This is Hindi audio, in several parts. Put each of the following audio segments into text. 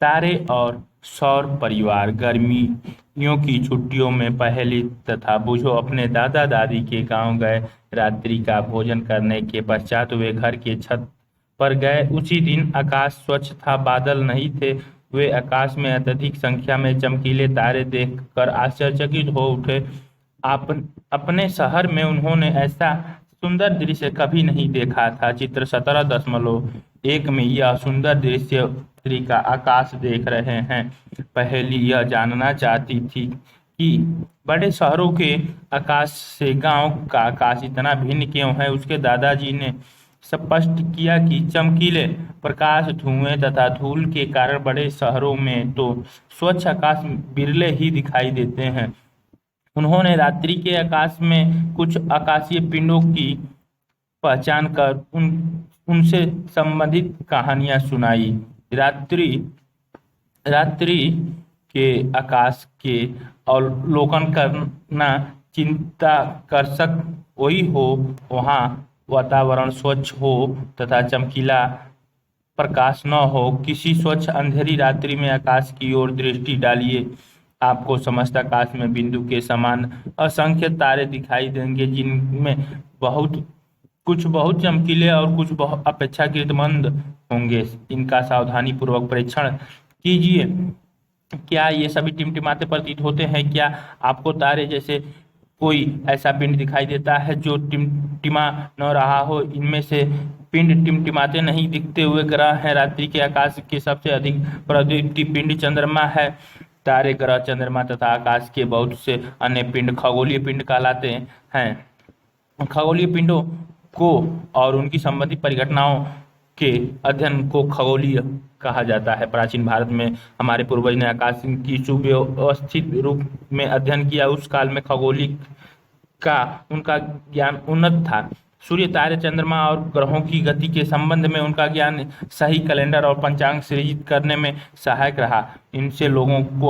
तारे और सौर परिवार गर्मियों की छुट्टियों में पहेली तथा बूझो अपने दादा दादी के गांव गए। रात्रि का भोजन करने के पश्चात वे घर के छत पर गए। उसी दिन आकाश स्वच्छ था, बादल नहीं थे। वे आकाश में अत्यधिक संख्या में चमकीले तारे देखकर आश्चर्यचकित हो उठे। आप अपने शहर में उन्होंने ऐसा सुंदर दृश्य कभी नहीं देखा था। चित्र 17.1 में यह सुंदर दृश्य रात्रि का आकाश देख रहे हैं। पहेली यह जानना चाहती थी कि बड़े शहरों के आकाश से गांव का आकाश इतना भिन्न क्यों है। उसके दादाजी ने स्पष्ट किया कि चमकीले प्रकाश, धुएं तथा धूल के कारण बड़े शहरों में तो स्वच्छ आकाश बिरले ही दिखाई देते हैं। उन्होंने रात्रि के आकाश में कुछ आकाशीय पिंडों की पहचान कर उनसे संबंधित कहानियां सुनाई। रात्रि रात्रि के आकाश के अवलोकन करना चिंताकर्षक वही हो वहाँ वातावरण स्वच्छ हो तथा चमकीला प्रकाश न हो। किसी स्वच्छ अंधेरी रात्रि में आकाश की ओर दृष्टि डालिए, आपको समस्त आकाश में बिंदु के समान असंख्य तारे दिखाई देंगे, जिनमें बहुत चमकीले और कुछ बहुत अपेक्षाकृत मंद होंगे। इनका सावधानी पूर्वक परीक्षण कीजिए। क्या ये सभी टिमटिमाते प्रतीत होते हैं? क्या आपको तारे जैसे कोई ऐसा पिंड दिखाई देता है जो टिमटिमा न रहा हो? इनमें से पिंड टिमटिमाते नहीं दिखते हुए ग्रह हैं। रात्रि के आकाश के सबसे अधिक प्रदीप्ति पिंड चंद्रमा है। तारे, ग्रह, चंद्रमा तथा आकाश के बहुत से अन्य पिंड खगोलीय पिंड कहलाते हैं। खगोलीय पिंडों को और उनकी संबंधित परिघटनाओं के अध्ययन को खगोलीय कहा जाता है। प्राचीन भारत में हमारे पूर्वज ने आकाश की सुव्यवस्थित रूप में अध्ययन किया। उस काल में खगोलिक का उनका ज्ञान उन्नत था। सूर्य, तारे, चंद्रमा और ग्रहों की गति के संबंध में उनका ज्ञान सही कैलेंडर और पंचांग सृजित करने में सहायक रहा। इनसे लोगों को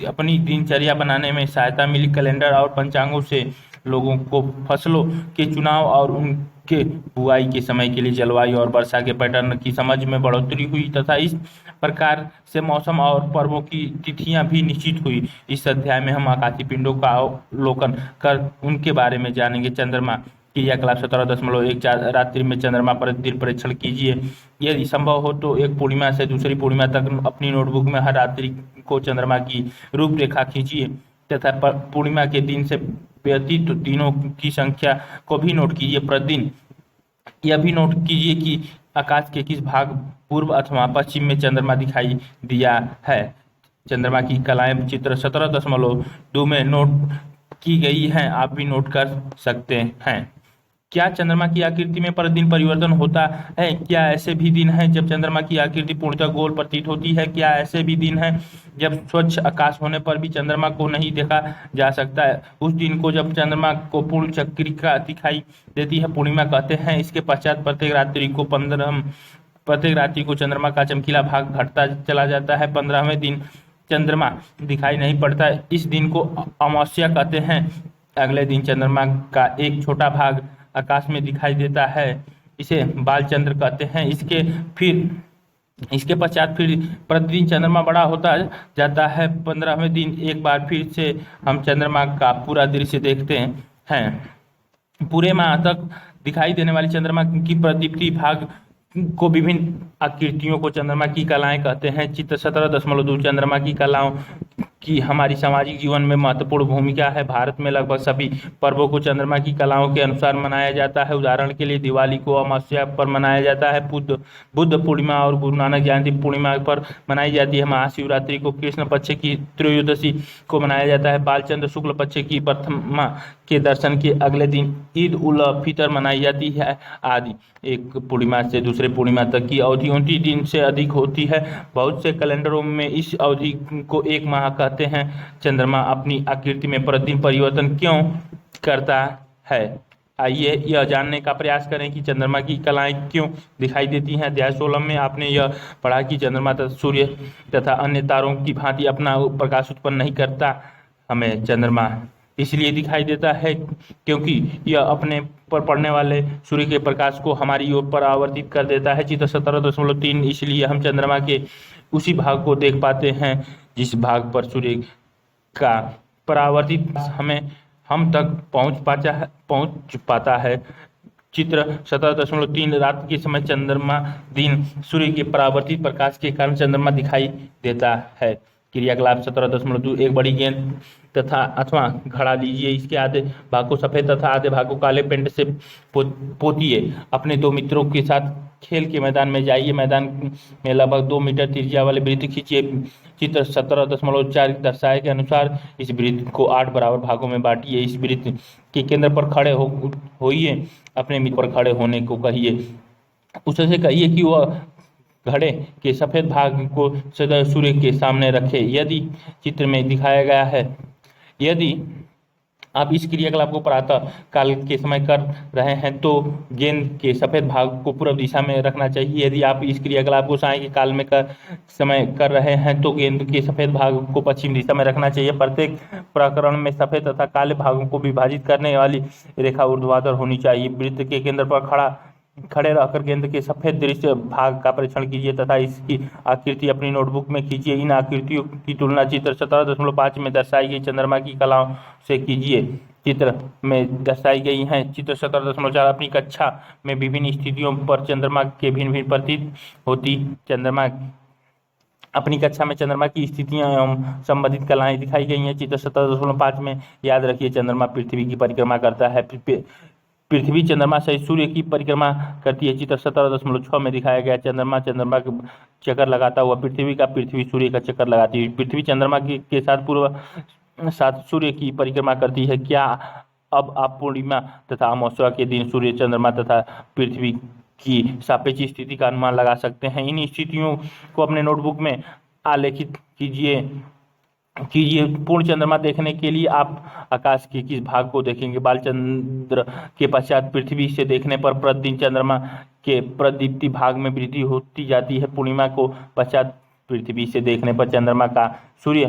अपनी दिनचर्या बनाने में सहायता मिली। कैलेंडर और पंचांगों से लोगों को फसलों के चुनाव और उनके बुआई के समय के लिए जलवायु और वर्षा के पैटर्न की समझ में बढ़ोतरी हुई तथा इस प्रकार से मौसम और पर्वों की तिथियां भी निश्चित हुई। इस अध्याय में हम आकाशीय पिंडों का अवलोकन कर उनके बारे में जानेंगे। चंद्रमा क्रियाकलाप 17.14 रात्रि में चंद्रमा पर दिन परीक्षण कीजिए। यदि संभव हो तो एक पूर्णिमा से दूसरी पूर्णिमा तक अपनी नोटबुक में हर रात्रि को चंद्रमा की रूपरेखा खींचिए तथा पूर्णिमा के दिन से व्यतीत दिनों की संख्या को भी नोट कीजिए। प्रतिदिन यह भी नोट कीजिए कि आकाश के किस भाग, पूर्व अथवा पश्चिम में चंद्रमा दिखाई दिया है। चंद्रमा की कलाएं चित्र 17.2 में नोट की गई हैं, आप भी नोट कर सकते हैं। क्या चंद्रमा की आकृति में प्रतिदिन परिवर्तन होता है? क्या ऐसे भी दिन हैं जब चंद्रमा की आकृति पूर्णतः गोल प्रतीत होती है? क्या ऐसे भी दिन हैं जब स्वच्छ आकाश होने पर भी चंद्रमा को नहीं देखा जा सकता है? उस दिन को जब चंद्रमा को पूर्ण चक्रिका दिखाई देती है पूर्णिमा कहते हैं। इसके पश्चात प्रत्येक रात्रि को चंद्रमा का चमकीला भाग घटता चला जाता है। 15वें दिन चंद्रमा दिखाई नहीं पड़ता, इस दिन को अमावस्या कहते हैं। अगले दिन चंद्रमा का एक छोटा भाग आकाश में दिखाई देता है, इसे बालचंद्र कहते हैं। इसके पश्चात फिर प्रतिदिन चंद्रमा बड़ा होता जाता है। 15वें दिन एक बार फिर से हम चंद्रमा का पूरा दृश्य देखते हैं। पूरे माह तक दिखाई देने वाली चंद्रमा की प्रदीप्ति भाग को विभिन्न आकृतियों को चंद्रमा की कलाएं कहते हैं। चित्र 17.2 चंद्रमा की कलाओं की हमारी सामाजिक जीवन में महत्वपूर्ण भूमिका है। भारत में लगभग सभी पर्वों को चंद्रमा की कलाओं के अनुसार मनाया जाता है। उदाहरण के लिए दिवाली को अमावस्या पर मनाया जाता है, बुद्ध पूर्णिमा और गुरु नानक जयंती पूर्णिमा पर मनाई जाती है। महाशिवरात्रि को कृष्ण पक्ष की त्रयोदशी को मनाया जाता है। बालचंद्र शुक्ल पक्ष की प्रथमा के दर्शन के अगले दिन ईद उल फितर मनाई जाती है आदि। एक पूर्णिमा से दूसरे पूर्णिमा तक की अवधि 29 दिन से अधिक होती है। बहुत से कैलेंडरों में इस अवधि को एक माह कहते हैं। चंद्रमा अपनी आकृति में प्रतिदिन परिवर्तन क्यों करता है? आइए यह जानने का प्रयास करें कि चंद्रमा की कलाएं क्यों दिखाई देती हैं। अध्याय 16 में आपने यह पढ़ा कि चंद्रमा तथा सूर्य तथा अन्य तारों की भांति अपना प्रकाश उत्पन्न नहीं करता। हमें चंद्रमा इसलिए दिखाई देता है क्योंकि यह अपने पर पड़ने वाले सूर्य के प्रकाश को हमारी ओर परावर्तित कर देता है। चित्र 17.3 इसलिए हम चंद्रमा के उसी भाग को देख पाते हैं जिस भाग पर सूर्य का परावर्तित हमें हम तक पहुंच पाता है। चित्र 17.3 रात के समय चंद्रमा, दिन सूर्य के परावर्तित प्रकाश के कारण चंद्रमा दिखाई देता है। क्रियाकलाप 17.2 एक बड़ी गेंद तथा अथवा घड़ा लीजिए, इसके आधे भाग को सफेद तथा आधे भाग को काले पेंट से पोतिए। अपने दो मित्रों के साथ खेल के मैदान में जाइए, मैदान में लगभग 2 मीटर त्रिज्या वाले वृत्त खींचिए। चित्र 17.4 दर्शाए के अनुसार इस वृत्त को 8 बराबर भागों में बांटिए। इस वृत्त के केंद्र पर खड़े होइए, अपने मित्र पर खड़े होने को कहिए, उससे कहिए कि वह घड़े के सफेद भाग को सदैव सूर्य के सामने रखे। यदि चित्र में दिखाया गया है, यदि आप इस क्रियाकलाप को प्रातः काल के समय कर रहे हैं तो गेंद के सफेद भाग को पूर्व दिशा में रखना चाहिए। यदि आप इस क्रियाकलाप को साय के काल में समय कर रहे हैं तो गेंद के सफेद भाग को पश्चिम दिशा में रखना चाहिए। प्रत्येक प्रकरण में सफेद तथा काले भागों को विभाजित करने वाली रेखा ऊर्ध्वाधर होनी चाहिए। वृत्त के केंद्र पर खड़े रहकर गेंद के सफेद दृश्य भाग का परीक्षण कीजिए तथा इसकी आकृति अपनी नोटबुक में खींचिए। इन आकृतियों की तुलना चित्र 17.5 में दर्शाई गई चंद्रमा की कलाओं से कीजिए। चित्र में दर्शाई गई हैं। चित्र 17.4 अपनी कक्षा में विभिन्न स्थितियों पर चंद्रमा के भिन्न भिन्न प्रतीत होती चंद्रमा अपनी कक्षा में चंद्रमा की स्थितियां एवं संबंधित कलाएं दिखाई गई हैं। चित्र 17.5 में याद रखिए चंद्रमा पृथ्वी की परिक्रमा करता है, पृथ्वी चंद्रमा सहित सूर्य की परिक्रमा करती है। चित्र 17.6 में दिखाया गया चंद्रमा का चक्कर लगाता हुआ पृथ्वी सूर्य का चक्कर लगाती है। पृथ्वी चंद्रमा के साथ सूर्य की परिक्रमा करती है। क्या अब आप पूर्णिमा तथा अमावस्या के दिन सूर्य, चंद्रमा तथा पृथ्वी की सापेक्ष स्थिति का अनुमान लगा सकते हैं? इन स्थितियों को अपने नोटबुक में आलेखित कीजिए। पूर्ण चंद्रमा देखने के लिए आप आकाश के किस भाग को देखेंगे? बालचंद्र के पश्चात पृथ्वी से देखने पर प्रतिदिन चंद्रमा के प्रदीप्ति भाग में वृद्धि होती जाती है। पूर्णिमा को पश्चात पृथ्वी से देखने पर चंद्रमा का सूर्य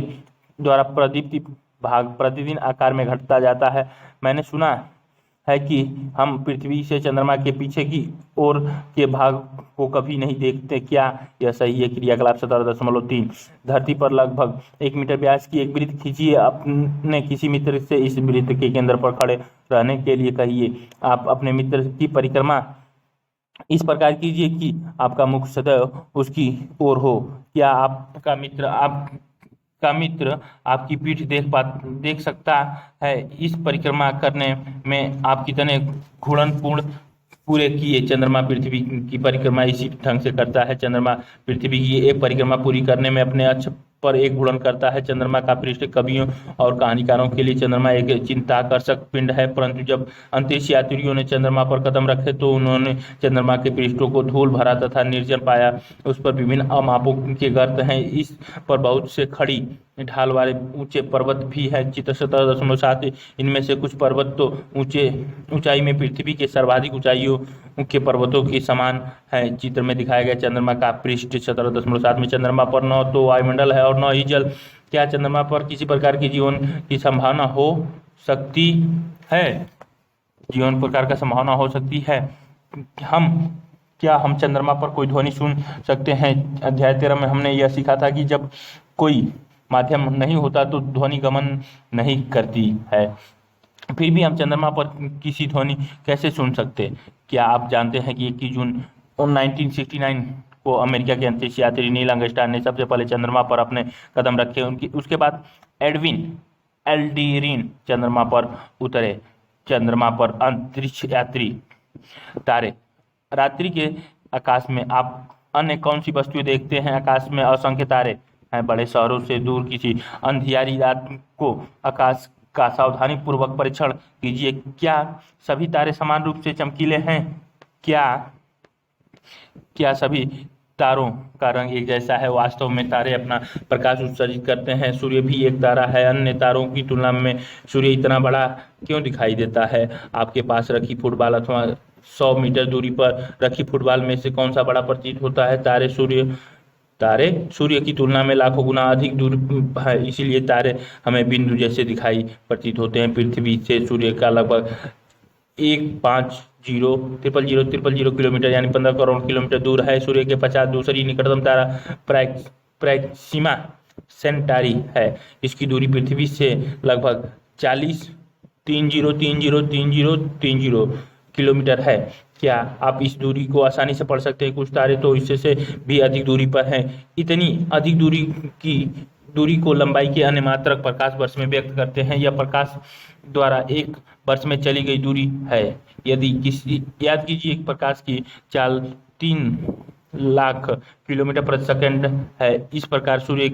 द्वारा प्रदीप्ति भाग प्रतिदिन आकार में घटता जाता है। मैंने सुना है कि हम पृथ्वी से चंद्रमा के पीछे की ओर के भाग को कभी नहीं देखते। क्या यह सही है? क्रियाकलाप 17.3 धरती पर लगभग 1 मीटर व्यास की एक वृत्त खींचिए। अपने किसी मित्र से इस वृत्त के केंद्र पर खड़े रहने के लिए कहिए। आप अपने मित्र की परिक्रमा इस प्रकार कीजिए कि आपका मुख सदैव उसकी ओर हो। क्या आपका मित्र आपकी पीठ देख सकता है? इस परिक्रमा करने में आप कितने घूर्णन पूरे किए? चंद्रमा पृथ्वी की परिक्रमा इसी ढंग से करता है। चंद्रमा पृथ्वी की एक परिक्रमा पूरी करने में अपने अक्ष पर एक घूर्णन करता है। चंद्रमा का पृष्ठ कवियों और कहानीकारों के लिए चंद्रमा एक चित्ताकर्षक पिंड है, परंतु जब अंतरिक्ष यात्रियों ने चंद्रमा पर कदम रखे तो उन्होंने चंद्रमा के पृष्ठों को धूल भरा तथा निर्जन पाया। उस पर विभिन्न अमापों के गर्त हैं। इस पर बहुत से खड़ी ढाल वाले ऊंचे पर्वत भी है। चित्र 17.7 इनमें से कुछ पर्वत तो ऊंचाई में पृथ्वी के सर्वाधिक ऊंचाइयों के पर्वतों के समान है। चित्र में दिखाया गया चंद्रमा का पृष्ठ 17.7 में चंद्रमा पर न तो वायुमंडल है और न ही जल। क्या चंद्रमा पर किसी प्रकार की जीवन की संभावना हो सकती है? जीवन प्रकार का संभावना हो सकती है। क्या हम चंद्रमा पर कोई ध्वनि सुन सकते हैं? अध्याय 13 में हमने यह सीखा था कि जब कोई माध्यम नहीं होता तो ध्वनि गमन नहीं करती है। फिर भी हम चंद्रमा पर किसी ध्वनि कैसे सुन सकते? क्या आप जानते हैं कि 21 जून 1969 को अमेरिका के अंतरिक्ष यात्री नील आर्मस्ट्रांग ने सबसे पहले चंद्रमा पर अपने कदम रखे। उसके बाद एडविन एल्ड्रिन चंद्रमा पर उतरे। चंद्रमा पर अंतरिक्ष यात्री तारे। रात्रि के आकाश में आप अन्य कौन सी वस्तुएं देखते हैं? आकाश में असंख्य तारे हैं। बड़े शहरों से दूर किसी अंधियारी रात को आकाश का सावधानी पूर्वक परीक्षण कीजिए। क्या सभी तारे समान रूप से चमकीले हैं? क्या सभी तारों का रंग एक जैसा है? वास्तव में तारे अपना प्रकाश उत्सर्जित करते हैं। सूर्य भी एक तारा है। अन्य तारों की तुलना में सूर्य इतना बड़ा क्यों दिखाई देता है? आपके पास रखी फुटबॉल अथवा 100 मीटर दूरी पर रखी फुटबॉल में से कौन सा बड़ा प्रतीत होता है? तारे सूर्य तारे सूर्य की तुलना में लाखों गुना अधिक दूर है, इसीलिए तारे हमें बिंदु जैसे दिखाई प्रतीत होते हैं। पृथ्वी से सूर्य का लगभग 150 किलोमीटर यानी 15 करोड़ किलोमीटर दूर है। सूर्य के पश्चात दूसरी निकटतम तारा प्रैक्सिमा सेंटारी है। इसकी दूरी पृथ्वी से लगभग 40 किलोमीटर है। क्या आप इस दूरी को आसानी से पढ़ सकते हैं? कुछ तारे तो इससे से भी अधिक दूरी पर हैं। इतनी अधिक दूरी को लंबाई के अन्य मात्रक प्रकाश वर्ष में व्यक्त करते हैं। यह प्रकाश द्वारा एक वर्ष में चली गई दूरी है। यदि किसी याद कीजिए एक प्रकाश की चाल 3 लाख किलोमीटर प्रति सेकंड है। इस प्रकार सूर्य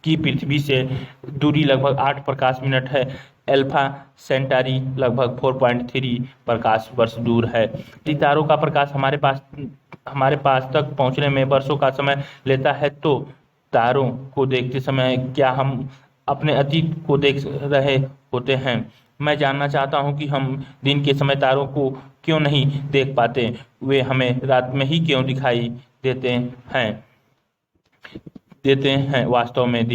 की पृथ्वी से दूरी लगभग 8 प्रकाश मिनट है। अल्फा सेंटारी लगभग 4.3 प्रकाश वर्ष दूर है। सितारों का प्रकाश हमारे पास तक पहुंचने में वर्षों का समय लेता है, तो तारों को देखते समय क्या हम अपने अतीत को देख रहे होते हैं? मैं जानना चाहता हूं कि हम दिन के समय तारों को क्यों नहीं देख पाते, वे हमें रात में ही क्यों दिखाई देते हैं। वास्तव में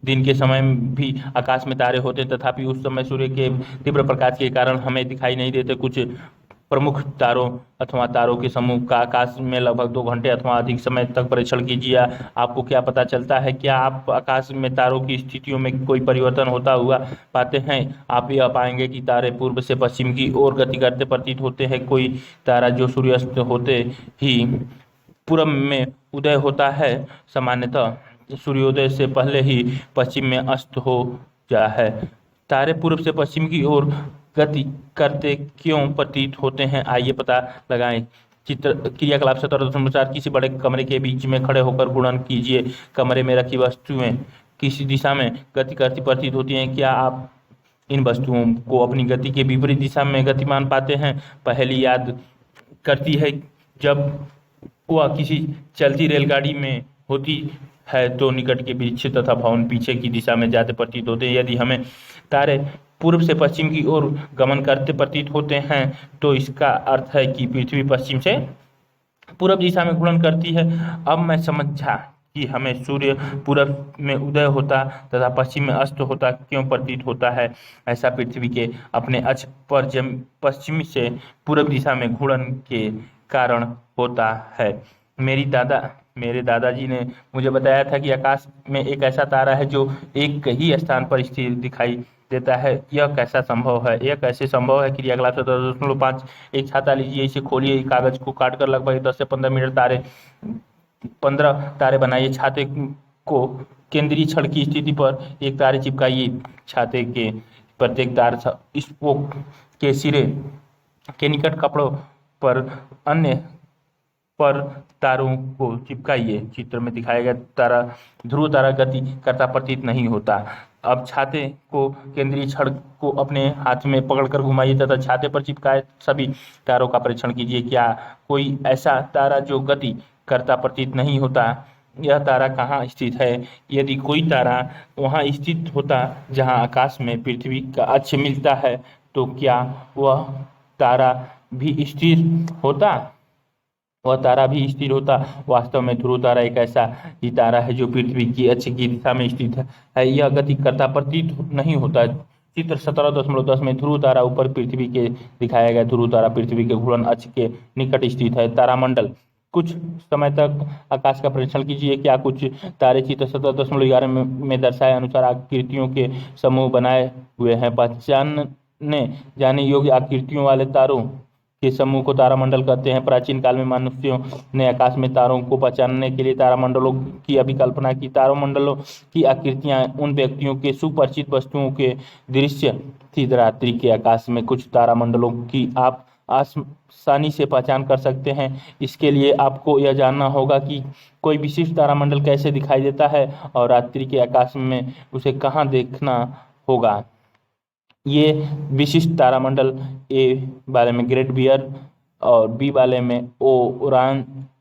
दिन के समय भी आकाश में तारे होते हैं, तथापि उस समय सूर्य के तीव्र प्रकाश के कारण हमें दिखाई नहीं देते। कुछ प्रमुख तारों अथवा तारों के समूह का आकाश में लगभग 2 घंटे अथवा अधिक समय तक परीक्षण कीजिए। आपको क्या पता चलता है? क्या आप आकाश में तारों की स्थितियों में कोई परिवर्तन होता हुआ पाते हैं? आप यह पाएंगे कि तारे पूर्व से पश्चिम की ओर गति करते प्रतीत होते हैं। कोई तारा जो सूर्यास्त होते ही पूर्व में उदय होता है, सामान्यतः सूर्योदय से पहले ही पश्चिम में अस्त हो जाता है। तारे पूर्व से पश्चिम की ओर गति करते क्यों प्रतीत होते हैं, आइए पता लगाएं। चित्र क्रियाकलाप 17.4 किसी बड़े कमरे के बीच में खड़े होकर गुणन कीजिए। कमरे में रखी वस्तुएं किसी दिशा में गति करती प्रतीत होती हैं। क्या आप इन वस्तुओं को अपनी गति के विपरीत दिशा में गतिमान पाते हैं? पहली याद करती है जब वह किसी चलती रेलगाड़ी में होती है तो निकट के वृक्ष तथा भवन पीछे की दिशा में जाते प्रतीत होते हैं। यदि हमें तारे पूर्व से पश्चिम की ओर गमन करते प्रतीत होते हैं, तो इसका अर्थ है कि पृथ्वी पश्चिम से पूर्व दिशा में घूर्णन करती है। अब मैं समझा कि हमें सूर्य पूर्व में उदय होता तथा पश्चिम में अस्त होता क्यों प्रतीत होता है। ऐसा पृथ्वी के अपने अक्ष पर पश्चिम से पूर्व दिशा में घूर्णन के कारण होता है। मेरे दादाजी ने मुझे बताया था कि आकाश में एक ऐसा तारा है जो एक ही स्थान पर स्थिर दिखाई देता है। यह कैसा संभव है? यह कैसे संभव है? क्रियाकलाप 17.5 एक छाता लीजिए, इसे खोलिए, कागज को काटकर लगभग 10 से 15 तारे बनाइए। छाते को केंद्रीय छड़ की स्थिति पर एक तारे चिपकाइए। छाते के प्रत्येक तार स्पोक के सिरे के निकट कपड़ों पर अन्य पर तारों को चिपकाइए। चित्र में दिखाया गया तारा ध्रुव तारा गति करता प्रतीत नहीं होता। अब छाते को केंद्रीय छड़ को अपने हाथ में पकड़कर घुमाइए तथा छाते पर चिपकाए सभी तारों का परीक्षण कीजिए। क्या कोई ऐसा तारा जो गति करता प्रतीत नहीं होता? यह तारा कहाँ स्थित है? यदि कोई तारा वहाँ स्थित होता जहाँ आकाश में पृथ्वी का अक्ष मिलता है, तो क्या वह तारा भी स्थिर होता? वास्तव में ध्रुव तारा एक ऐसा ही तारा है जो पृथ्वी की अक्ष की दिशा में स्थित है। यह गति करता प्रतीत नहीं होता। चित्र 17.10 में ध्रुव तारा ऊपर पृथ्वी के दिखाया गया ध्रुव तारा पृथ्वी के घूर्णन अक्ष के निकट स्थित है। तारामंडल कुछ समय तक आकाश का परीक्षण कीजिए। क्या कुछ तारे चित्र 17.11 में दर्शाए अनुसार आकृतियों के समूह बनाए हुए हैं? पहचानने जाने योग्य आकृतियों वाले तारों के समूह को तारामंडल कहते हैं। प्राचीन काल में मनुष्यों ने आकाश में तारों को पहचानने के लिए तारामंडलों की अभिकल्पना की। तारामंडलों की आकृतियां उन व्यक्तियों के सुपरिचित वस्तुओं के दृश्य थी। रात्रि के आकाश में कुछ तारामंडलों की आप आसानी से पहचान कर सकते हैं। इसके लिए आपको यह जानना होगा कि कोई विशिष्ट तारामंडल कैसे दिखाई देता है और रात्रि के आकाश में उसे कहाँ देखना होगा। ये विशिष्ट तारामंडल ए वाले में ग्रेट बियर और बी वाले में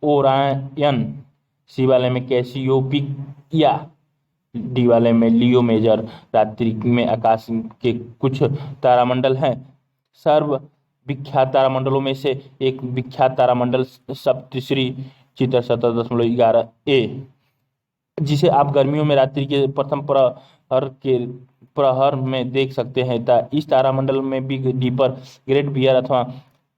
ओरायन, सी वाले में कैसियोपिया, डी वाले में लियो मेजर। रात्रि में आकाश के कुछ तारामंडल हैं। सर्व विख्यात तारामंडलों में से एक विख्यात तारामंडल सप्तऋषि चित्र 17.11 ए जिसे आप गर्मियों में रात्रि के प्रथम प्रहर में देख सकते हैं। इस तारामंडल में बिग डीपर, ग्रेट बियर अथवा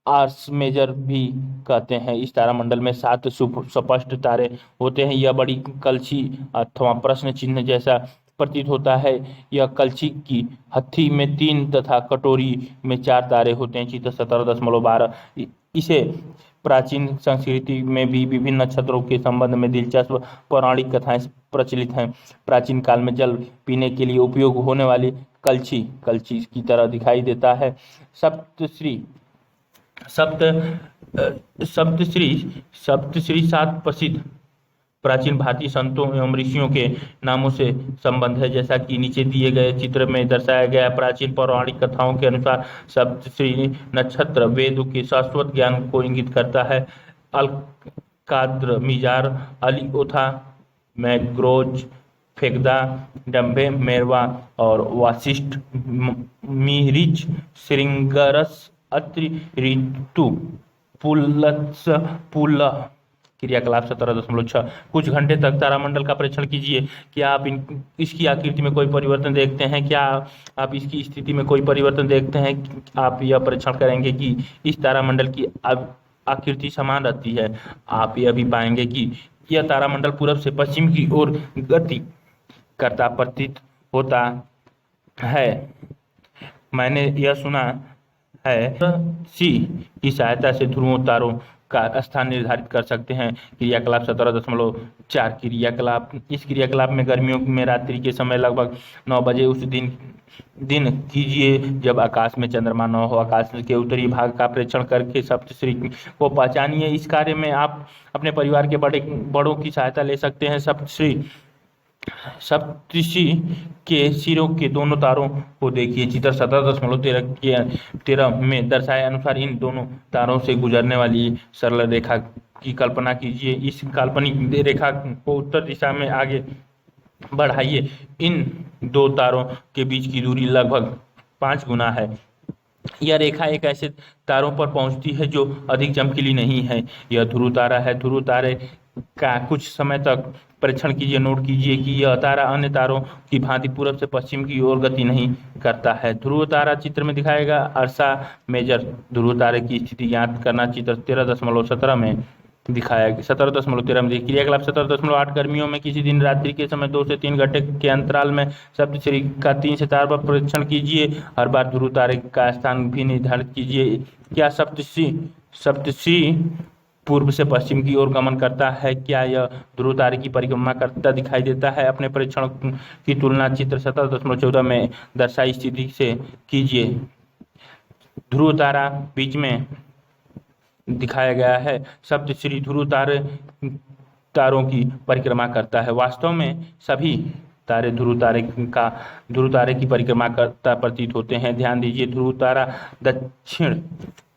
आर्स मेजर भी कहते हैं। इस तारामंडल में 7 स्पष्ट तारे होते हैं। यह बड़ी कलछी अथवा प्रश्न चिन्ह जैसा प्रतीत होता है। यह कलछी की हथी में 3 तथा कटोरी में 4 तारे होते हैं। चित्र 17.12। इसे प्राचीन संस्कृति में भी विभिन्न नक्षत्रों के संबंध में दिलचस्प पौराणिक कथाएं प्रचलित हैं। प्राचीन काल में जल पीने के लिए उपयोग होने वाली कलछी की तरह दिखाई देता है। सप्तश्री सात प्रसिद्ध प्राचीन भारतीय संतों एवं ऋषियों के नामों से संबंध है। जैसा कि नीचे दिए गए चित्र में दर्शाया गया है। प्राचीन पौराणिक कथाओं के अनुसार सप्तश्री नक्षत्र वेदों के शाश्वत ज्ञान को इंगित करता है। अलकाद्र, मिजार, अलिओथा, मैग्रोज, फेगदा, डंभे, मेरवा और वासिष्ठ, मिहिरिच, श्रृंगरस, अत्रि, ऋतु, पुलत्स, पुलह। क्रियाकलाप 17.6। कुछ घंटे तक तारामंडल का परीक्षण कीजिए। क्या आप इसकी आकृति में कोई परिवर्तन देखते हैं? क्या आप इसकी स्थिति में कोई परिवर्तन देखते हैं? आप यह परीक्षण करेंगे कि इस तारामंडल की आकृति समान रहती है। आप यह भी पाएंगे कि यह तारामंडल पूरब से पश्चिम की ओर गति करता प्रतीत होता है। मैंने यह सुना है सी की सहायता से ध्रुवों तारों का स्थान निर्धारित कर सकते हैं। क्रियाकलाप 17.4। क्रियाकलाप। इस क्रियाकलाप में गर्मियों में रात्रि के समय लगभग 9 बजे उस दिन कीजिए जब आकाश में चंद्रमा न हो। आकाश के उत्तरी भाग का प्रेक्षण करके सप्तश्री को पहचानिए। इस कार्य में आप अपने परिवार के बड़ों की सहायता ले सकते हैं। सप्तऋषि के सिरों के दोनों तारों को देखिए। चित्र 17.13 में दर्शाए अनुसार इन दोनों तारों से गुजरने वाली सरल रेखा की कल्पना कीजिए। इस काल्पनिक रेखा को उत्तर दिशा में आगे बढ़ाइए। इन 2 तारों के बीच की दूरी लगभग 5 गुना है। यह रेखा एक ऐसे तारों पर पहुंचती है जो अधिक चमकीली नहीं है। यह ध्रुव तारा है। ध्रुव तारे का कुछ समय तक परीक्षण कीजिए। नोट कीजिए कि यह तारा अन्य तारों की भांति पूरब से पश्चिम की ओर गति नहीं करता है। ध्रुव तारा चित्र में दिखाएगा। अर्सा मेजर ध्रुव तारे की स्थिति ज्ञात करना चित्र 13.17 में दिखाया गया। 17.13 में क्रियाकलाप 17.8। गर्मियों में किसी दिन रात्रि के समय 2 से 3 घंटे के अंतराल में सप्तश्री का 3 से 4 बार परीक्षण कीजिए। हर बार ध्रुव तारे का स्थान भी निर्धारित कीजिए। क्या सप्तश्री पूर्व से पश्चिम की ओर गमन करता है? क्या यह ध्रुव तारे की परिक्रमा करता दिखाई देता है? अपने परीक्षण की तुलना चित्र 17.14 में दर्शाई स्थिति से कीजिए। ध्रुव तारा बीच में दिखाया गया है। सप्तश्री ध्रुव तारों की परिक्रमा करता है। वास्तव में सभी तारे ध्रुव तारे की परिक्रमा करता प्रतीत होते हैं। ध्यान दीजिए, ध्रुव तारा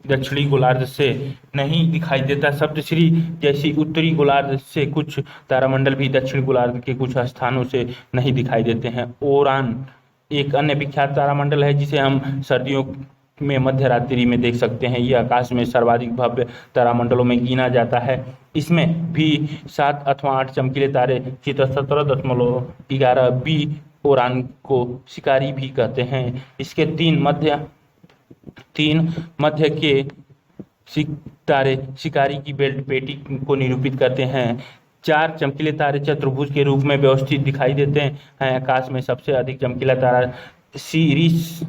दक्षिणी गोलार्ध से नहीं दिखाई देता। सप्तश्री जैसी उत्तरी गोलार्ध से कुछ तारामंडल भी दक्षिण गोलार्ध के कुछ स्थानों से नहीं दिखाई देते हैं। ओरान एक अन्य विख्यात तारामंडल है जिसे हम सर्दियों में मध्य रात्रि में देख सकते हैं। यह आकाश में सर्वाधिक भव्य तारामंडलों में गिना जाता है। इसमें भी 7 अथवा 8 चमकीले तारे। चित्र 17.11 बी ओरान को शिकारी भी कहते हैं। इसके 3 मध्य के तारे शिकारी की बेल्ट पेटी को निरूपित करते हैं। 4 चमकीले तारे चतुर्भुज के रूप में व्यवस्थित दिखाई देते हैं। आकाश में सबसे अधिक चमकीला तारा सीरियस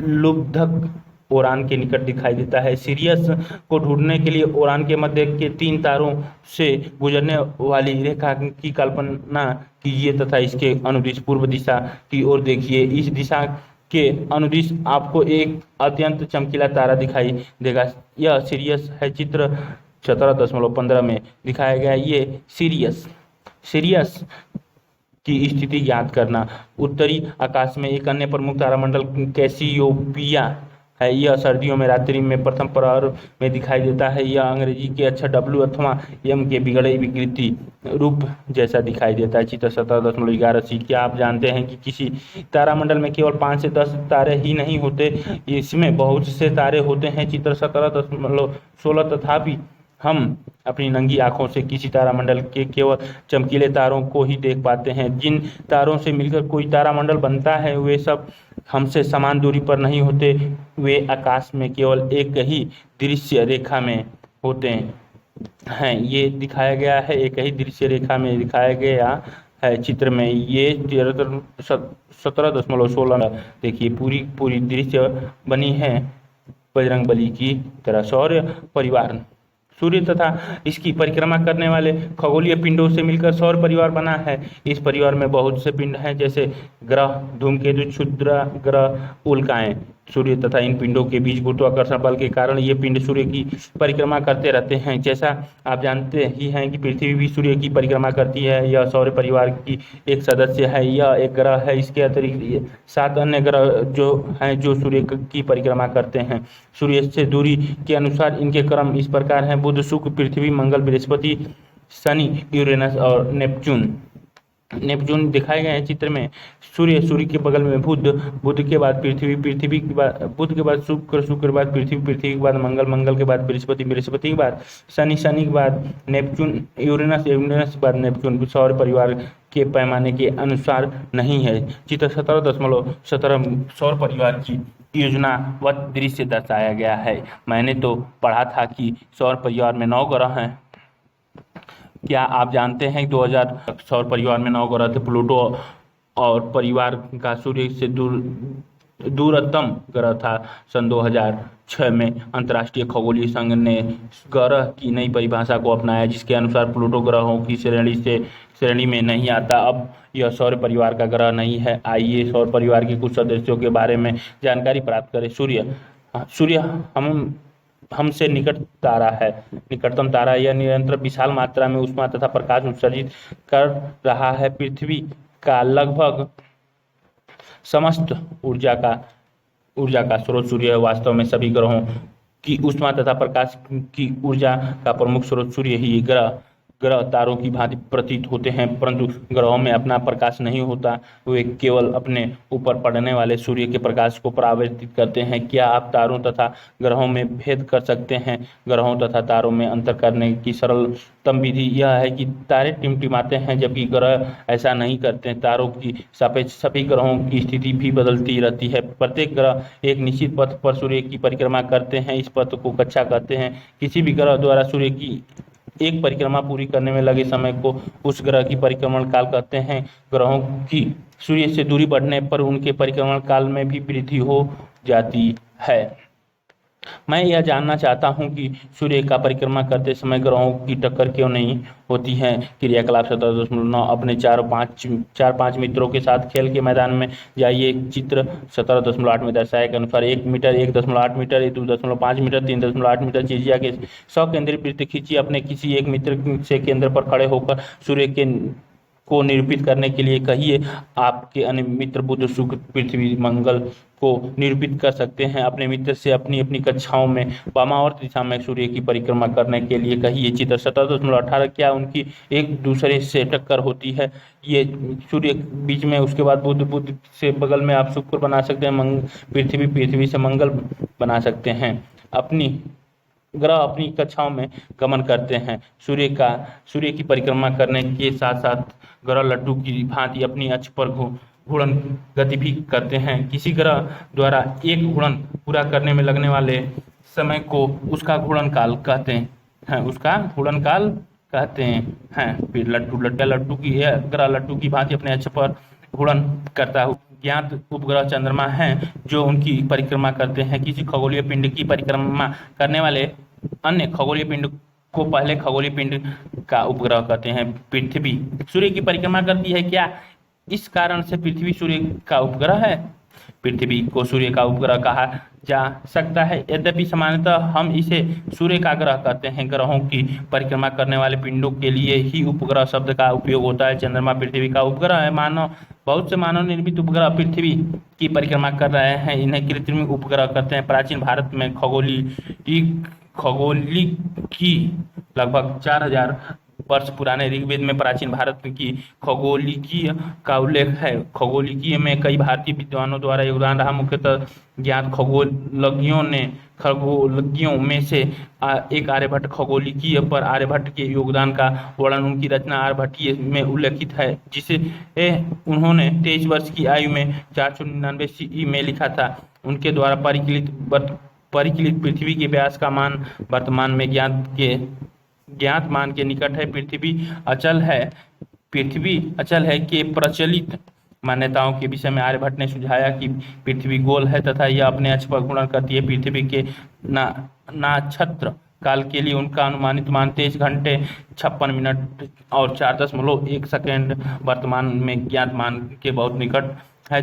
लुब्धक ओरान के निकट दिखाई देता है। सीरियस को ढूंढने के लिए ओरान के मध्य के 3 तारों से गुजरने वाली रेखा की कल्पना कीजिए तथा इसके अनुदिश पूर्व दिशा की ओर देखिए। इस दिशा के अनुदिश आपको एक अत्यंत चमकीला तारा दिखाई देगा। यह सीरियस है। चित्र 17.15 में दिखाया गया ये सीरियस की स्थिति ज्ञात करना। उत्तरी आकाश में एक अन्य प्रमुख तारामंडल कैसियोपिया है। यह सर्दियों में रात्रि में प्रथम प्रहर में दिखाई देता है। यह अंग्रेजी के अक्षर W अथवा M के बिगड़े विकृति रूप जैसा दिखाई देता है। चित्र 17.11 सी। क्या आप जानते हैं कि किसी तारामंडल में केवल 5 से 10 तारे ही नहीं होते, इसमें बहुत से तारे होते हैं। चित्र 17.16 तथापि हम अपनी नंगी आंखों से किसी तारामंडल के केवल चमकीले तारों को ही देख पाते हैं। जिन तारों से मिलकर कोई तारामंडल बनता है वे सब हमसे समान दूरी पर नहीं होते, वे आकाश में केवल एक ही दृश्य रेखा में होते हैं। ये दिखाया गया है, एक ही दृश्य रेखा में दिखाया गया है चित्र में। ये 17.16 देखिए पूरी पूरी दृश्य बनी है बजरंगबली की तरह। सौर परिवार सूर्य तथा इसकी परिक्रमा करने वाले खगोलीय पिंडों से मिलकर सौर परिवार बना है। इस परिवार में बहुत से पिंड हैं, जैसे ग्रह, धूमकेतु, क्षुद्र ग्रह, उल्काएं। सूर्य तथा इन पिंडों के बीच गुरुत्वाकर्षण बल के कारण ये पिंड सूर्य की परिक्रमा करते रहते हैं। जैसा आप जानते ही हैं कि पृथ्वी भी सूर्य की परिक्रमा करती है। यह सौर परिवार की एक सदस्य है। यह एक ग्रह है। इसके अतिरिक्त 7 अन्य ग्रह जो हैं जो सूर्य की परिक्रमा करते हैं। सूर्य से दूरी के अनुसार इनके क्रम इस प्रकार हैं: बुध, शुक्र, पृथ्वी, मंगल, बृहस्पति, शनि, यूरेनस और नेपच्यून। नेपच्यून दिखाए गए हैं चित्र में। सूर्य के बगल में बुध, बुध के बाद पृथ्वी, पृथ्वी के बाद बुध के बाद शुक्र, शुक्र के बाद पृथ्वी, पृथ्वी के बाद मंगल, मंगल के बाद बृहस्पति, बृहस्पति के बाद शनि, शनि के बाद नेपच्यून, यूरेनस, यूरेनस के बाद नेपच्यून। सौर परिवार के पैमाने के अनुसार नहीं है। चित्र 17.17 सौर परिवार की योजनावत दृश्य दर्शाया गया है। मैंने तो पढ़ा था कि सौर परिवार में 9 ग्रह हैं। क्या आप जानते हैं 2000 सौर परिवार में 9 ग्रह थे? प्लूटो और परिवार का सूर्य से दूरतम ग्रह था। सन 2006 में अंतर्राष्ट्रीय खगोलीय संघ ने ग्रह की नई परिभाषा को अपनाया, जिसके अनुसार प्लूटो ग्रहों की श्रेणी में नहीं आता। अब यह सौर परिवार का ग्रह नहीं है। आइए सौर परिवार के कुछ सदस्यों के बारे में जानकारी प्राप्त करें। सूर्य हमसे निकटतम तारा। यह निरंतर विशाल मात्रा में ऊष्मा तथा प्रकाश उत्सर्जित कर रहा है। पृथ्वी का लगभग समस्त ऊर्जा का स्रोत सूर्य है। वास्तव में सभी ग्रहों की ऊष्मा तथा प्रकाश की ऊर्जा का प्रमुख स्रोत सूर्य ही। ग्रह तारों की भांति प्रतीत होते हैं, परंतु ग्रहों में अपना प्रकाश नहीं होता। वे केवल अपने ऊपर पड़ने वाले सूर्य के प्रकाश को परावर्तित करते हैं। क्या आप तारों तथा ग्रहों में भेद कर सकते हैं? ग्रहों तथा तारों में अंतर करने की सरलतम विधि यह है कि तारे टिमटिमाते हैं, जबकि ग्रह ऐसा नहीं करते। तारों की सापेक्ष सभी ग्रहों की स्थिति भी बदलती रहती है। प्रत्येक ग्रह एक निश्चित पथ पर सूर्य की परिक्रमा करते हैं। इस पथ को कक्षा कहते हैं। किसी भी ग्रह द्वारा सूर्य की एक परिक्रमा पूरी करने में लगे समय को उस ग्रह की परिक्रमण काल कहते हैं। ग्रहों की सूर्य से दूरी बढ़ने पर उनके परिक्रमण काल में भी वृद्धि हो जाती है। मैं यह जानना चाहता हूं कि सूर्य का परिक्रमा करते समय ग्रहों की टक्कर क्यों नहीं होती है। क्रियाकलाप 17.9 अपने 4-5 मित्रों के साथ खेल के मैदान में जाइए। चित्र 17.8 में दर्शाए के अनुसार 1 मीटर, 1.8 मीटर, 2.5 मीटर, 3.8 मीटर त्रिज्या के 100 केंद्रीय वृत्त खींचिए। अपने किसी एक मित्र से केंद्र पर खड़े होकर सूर्य को निरूपित करने के लिए कहिए। आपके अन्य मित्र बुध, शुक्र, पृथ्वी, मंगल को निरूपित कर सकते हैं। अपने मित्र से अपनी अपनी कक्षाओं में वामावर्त दिशा में सूर्य की परिक्रमा करने के लिए कहिए। चित्र 17.18 क्या उनकी एक दूसरे से टक्कर होती है? ये सूर्य बीच में, उसके बाद बुध से बगल में आप शुक्र बना सकते हैं, पृथ्वी से मंगल बना सकते हैं। ग्रह अपनी कक्षाओं में गमन करते हैं। सूर्य की परिक्रमा करने के साथ साथ ग्रह लड्डू की भांति अपनी अक्ष पर घूर्णन गति भी करते हैं। किसी ग्रह द्वारा एक घूर्णन पूरा करने में लगने वाले समय को उसका घूर्णन काल कहते हैं। फिर लड्डू की भांति अपने अक्ष पर घूर्णन करता है। ज्ञात उपग्रह चंद्रमा हैं जो उनकी परिक्रमा करते हैं। किसी खगोलीय पिंड की परिक्रमा करने वाले अन्य खगोलीय पिंड को पहले खगोलीय पिंड का उपग्रह कहते हैं। पृथ्वी सूर्य की परिक्रमा करती है। क्या इस कारण से पृथ्वी सूर्य का उपग्रह है? पृथ्वी को सूर्य का उपग्रह कहा जा सकता है, यद्यपि सामान्यतः हम इसे सूर्य का ग्रह कहते हैं। ग्रहों की परिक्रमा करने वाले पिंडों के लिए ही उपग्रह शब्द का उपयोग होता है। चंद्रमा पृथ्वी का उपग्रह है। बहुत से मानव निर्मित उपग्रह पृथ्वी की परिक्रमा कर रहे हैं। इन्हें कृत्रिम उपग्रह कहते हैं। प्राचीन भारत में खगोली की लगभग 4000 वर्ष पुराने ऋग्वेद में प्राचीन भारत की खगोलिकीय का उल्लेख है। खगोलिकीय में कई भारतीय विद्वानों द्वारा योगदान रहा। मुख्यतः ज्ञात खगोलज्ञों में से एक आर्यभट्ट खगोलिकीय पर आर्यभट्ट के योगदान का वर्णन उनकी रचना आर्यभट्टीय में उल्लेखित है, जिसे उन्होंने 23 वर्ष की आयु में 499 CE में लिखा था। उनके द्वारा परिकलित पृथ्वी के व्यास का मान वर्तमान में ज्ञात मान के निकट है। पृथ्वी अचल है के प्रचलित मान्यताओं के विषय में आर्यभट्ट ने सुझाया कि पृथ्वी गोल है तथा यह अपने अक्ष पर घूर्णन करती है। पृथ्वी के नाक्षत्र काल के लिए उनका अनुमानित मान 23 घंटे 56 मिनट और 4.1 सेकंड वर्तमान में ज्ञात मान के बहुत निकट है।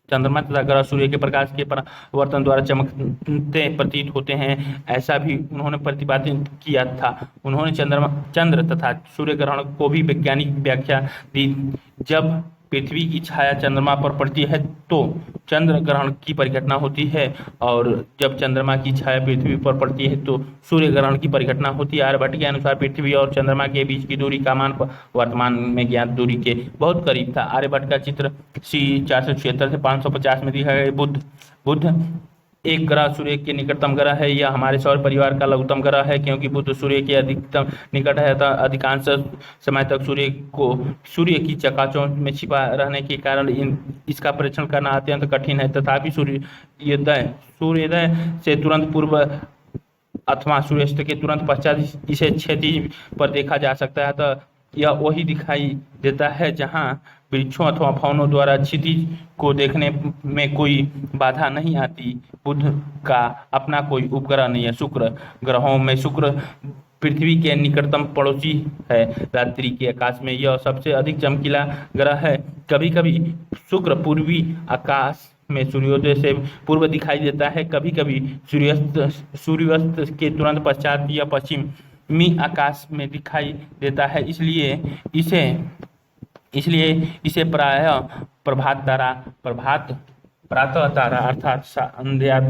चंद्रमा तथा ग्रह सूर्य के प्रकाश के परावर्तन द्वारा चमकते प्रतीत होते हैं, ऐसा भी उन्होंने प्रतिपादित किया था। उन्होंने चंद्र तथा सूर्य ग्रहण को भी वैज्ञानिक व्याख्या दी। जब पृथ्वी की छाया चंद्रमा पर पड़ती है तो चंद्र ग्रहण की परिघटना होती है, और जब चंद्रमा की छाया पृथ्वी पर पड़ती है तो सूर्य ग्रहण की परिघटना होती है। आर्यभट्ट के अनुसार पृथ्वी और चंद्रमा के बीच की दूरी का मान वर्तमान में ज्ञात दूरी के बहुत करीब था। आर्यभट्ट का चित्र C 476 से 550 में दिखा गया। बुध एक ग्रह सूर्य के निकटतम ग्रह है। यह हमारे सौर परिवार का लघुत्तम ग्रह है, क्योंकि बुध सूर्य के अधिकतम निकट है। अधिकांश समय तक सूर्य की चकाचौंध में छिपा रहने के कारण इसका परीक्षण करना अत्यंत कठिन है। तथापि सूर्योदय से तुरंत पूर्व अथवा सूर्यास्त के तुरंत पश्चात इसे क्षैतिज पर देखा जा सकता है। तो यह वही दिखाई देता है जहां वृक्षों अथवा भवनों द्वारा क्षितिज को देखने में कोई बाधा नहीं आती। बुध का अपना कोई उपग्रह नहीं है। शुक्र ग्रहों में शुक्र पृथ्वी के निकटतम पड़ोसी है। रात्रि के आकाश में यह सबसे अधिक चमकीला ग्रह है। कभी कभी शुक्र पूर्वी आकाश में सूर्योदय से पूर्व दिखाई देता है। कभी कभी सूर्यास्त के तुरंत पश्चात यह पश्चिमी आकाश में दिखाई देता है। इसलिए इसे प्रायः प्रातः तारा अर्थात संध्या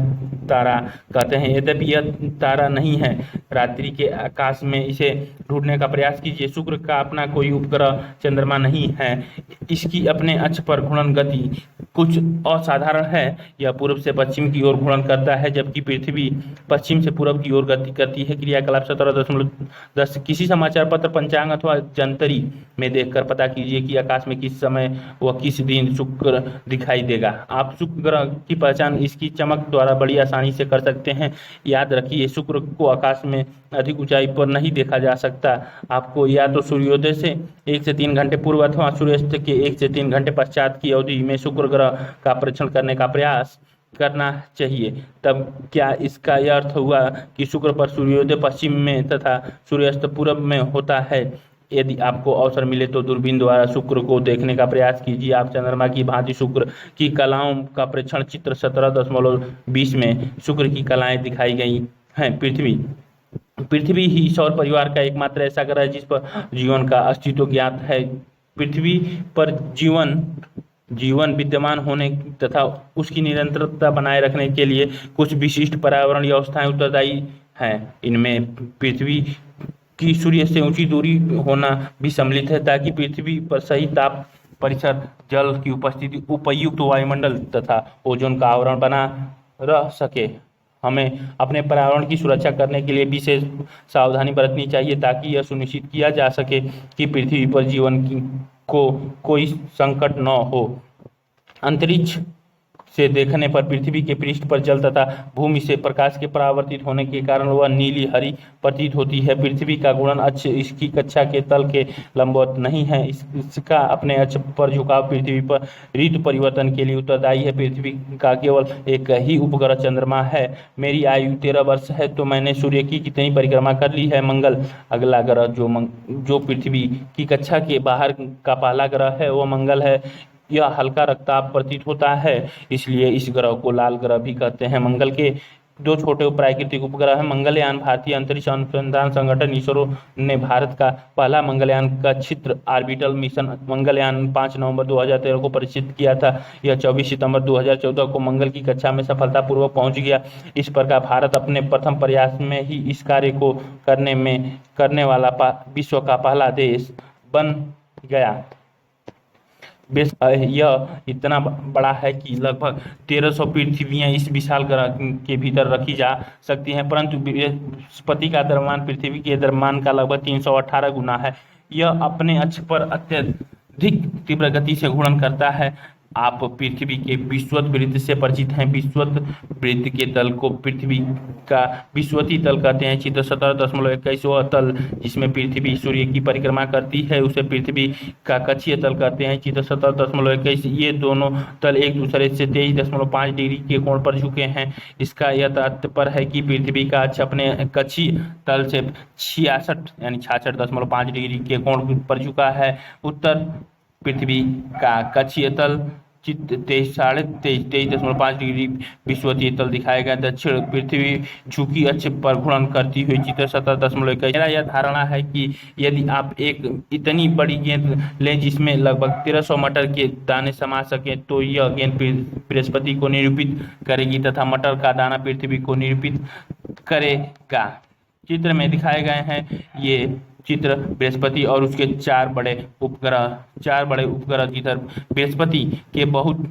तारा कहते हैं। यद्यपि यह तारा नहीं है, रात्रि के आकाश में इसे ढूंढने का प्रयास कीजिए। शुक्र का अपना कोई उपग्रह चंद्रमा नहीं है। इसकी अपने अक्ष पर घूर्णन गति कुछ असाधारण है। यह पूर्व से पश्चिम की ओर घूर्णन करता है, जबकि पृथ्वी पश्चिम से पूर्व की ओर गति करती है। क्रियाकलाप 17.10। किसी समाचार पत्र, पंचांग अथवा जंतरी में देखकर पता कीजिए कि आकाश में किस समय व किस दिन शुक्र दिखाई देगा। आप शुक्र ग्रह की पहचान इसकी चमक द्वारा बड़ी आसानी से कर सकते हैं। याद रखिए, शुक्र को आकाश में अधिक ऊंचाई पर नहीं देखा जा सकता। आपको या तो सूर्योदय से 1 से 3 घंटे पूर्व अथवा सूर्यास्त के 1 से 3 घंटे पश्चात की अवधि में शुक्र ग्रह का परीक्षण करने का प्रयास करना चाहिए। तब क्या इसका यह अर्थ हुआ कि शुक्र पर सूर्योदय पश्चिम में तथा सूर्यास्त पूर्व में होता है? यदि आपको अवसर मिले तो दूरबीन द्वारा शुक्र को देखने का प्रयास कीजिए। आप चंद्रमा की भांति शुक्र की कलाओं का परीक्षण चित्र 17.20 में शुक्र की कलाएं दिखाई गई हैं। पृथ्वी ही सौर परिवार का एकमात्र ऐसा ग्रह है जिस पर जीवन का अस्तित्व ज्ञात है। पृथ्वी पर जीवन विद्यमान होने तथा उसकी निरंतरता बनाए रखने के लिए कुछ विशिष्ट पर्यावरण व्यवस्थाएं उत्तरदायी हैं। इनमें पृथ्वी की सूर्य से ऊंची दूरी होना भी सम्मिलित है, ताकि पृथ्वी पर सही ताप परिसर, जल की उपस्थिति, उपयुक्त वायुमंडल तथा ओजोन का आवरण बना रह सके। हमें अपने पर्यावरण की सुरक्षा करने के लिए विशेष सावधानी बरतनी चाहिए, ताकि यह सुनिश्चित किया जा सके कि पृथ्वी पर जीवन को कोई संकट न हो। अंतरिक्ष से देखने पर पृथ्वी के पृष्ठ पर जल तथा भूमि से प्रकाश के परावर्तित होने के कारण वह नीली हरी प्रतीत होती है। पृथ्वी का घूर्णन अक्ष इसकी कक्षा के तल के लंबवत नहीं है। इसका अपने अक्ष पर झुकाव पृथ्वी पर ऋतु परिवर्तन के लिए उत्तरदायी है। पृथ्वी का केवल एक ही उपग्रह चंद्रमा है। मेरी आयु 13 वर्ष है तो मैंने सूर्य की कितनी परिक्रमा कर ली है। मंगल अगला ग्रह जो पृथ्वी की कक्षा के बाहर का पहला ग्रह है वह मंगल है। यह हल्का रक्ताभ प्रतीत होता है, इसलिए इस ग्रह को लाल ग्रह भी कहते हैं। मंगल के दो छोटे प्राकृतिक उपग्रह हैं। मंगलयान, भारतीय अंतरिक्ष अनुसंधान संगठन इसरो ने भारत का पहला मंगलयान कक्षित्र ऑर्बिटल मिशन मंगलयान 5 नवंबर 2013 को प्रक्षेपित किया था। यह 24 सितंबर 2014 को मंगल की कक्षा में सफलतापूर्वक पहुंच गया। इस प्रकार भारत अपने प्रथम प्रयास में ही इस कार्य को करने वाला विश्व का पहला देश बन गया। यह इतना बड़ा है कि लगभग 1300 पृथ्वियां इस विशाल ग्रह के भीतर रखी जा सकती हैं, परंतु बृहस्पति का द्रव्यमान पृथ्वी के द्रव्यमान का लगभग 318 गुना है। यह अपने अक्ष पर अत्यधिक तीव्र गति से घूर्णन करता है। आप पृथ्वी के विषुवत वृत्त से परिचित हैं। विषुवत वृत्त के तल को पृथ्वी का विषुवतीय तल कहते हैं। चित्र 17.21 वह तल जिसमें पृथ्वी सूर्य की परिक्रमा करती है उसे पृथ्वी का कक्षीय तल कहते हैं। चित्र 17.21 ये दोनों तल एक दूसरे से 23.5 डिग्री के कोण पर झुके हैं। इसका यह तात्पर्य है कि पृथ्वी का अक्ष अपने कक्षीय तल से 66 डिग्री के कोण पर झुका है। उत्तर पृथ्वी का कक्षीय तल 23.5 डिग्री विषुवतीय तल दिखाया गया। दक्षिण पृथ्वी झुकी अक्ष पर घूर्णन करती हुई चित्र 17.21। मेरा यह धारणा है कि यदि आप एक इतनी बड़ी गेंद लें जिसमें लगभग 1300 मटर के दाने समा सके तो यह गेंद बृहस्पति को निरूपित करेगी तथा मटर का दाना पृथ्वी को निरूपित करेगा। चित्र में दिखाए गए हैं ये चित्र बृहस्पति और उसके चार बड़े उपग्रह जिधर बृहस्पति के बहुत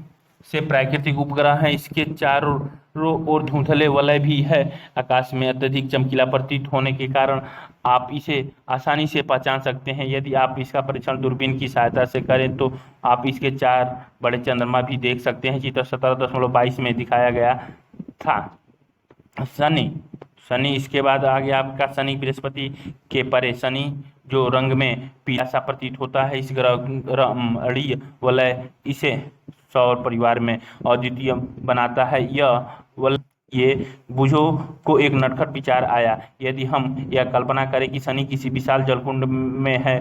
से प्राकृतिक उपग्रह हैं। इसके चारों ओर धुंधले वलय भी है। आकाश में अत्यधिक चमकीला प्रतीत होने के कारण आप इसे आसानी से पहचान सकते हैं। यदि आप इसका परीक्षण दूरबीन की सहायता से करें तो आप इसके चार बड़े चंद्रमा भी देख सकते हैं। चित्र 17.22 में दिखाया गया था। शनि इसके बाद आ गया आपका शनि। बृहस्पति के परे शनि जो रंग में पीला सा प्रतीत होता है। इस ग्रहणीय वलय इसे सौर परिवार में अद्वितीय बनाता है। ये बुझो को एक नटखट विचार आया। यदि हम यह कल्पना करें कि शनि किसी विशाल जलकुंड में है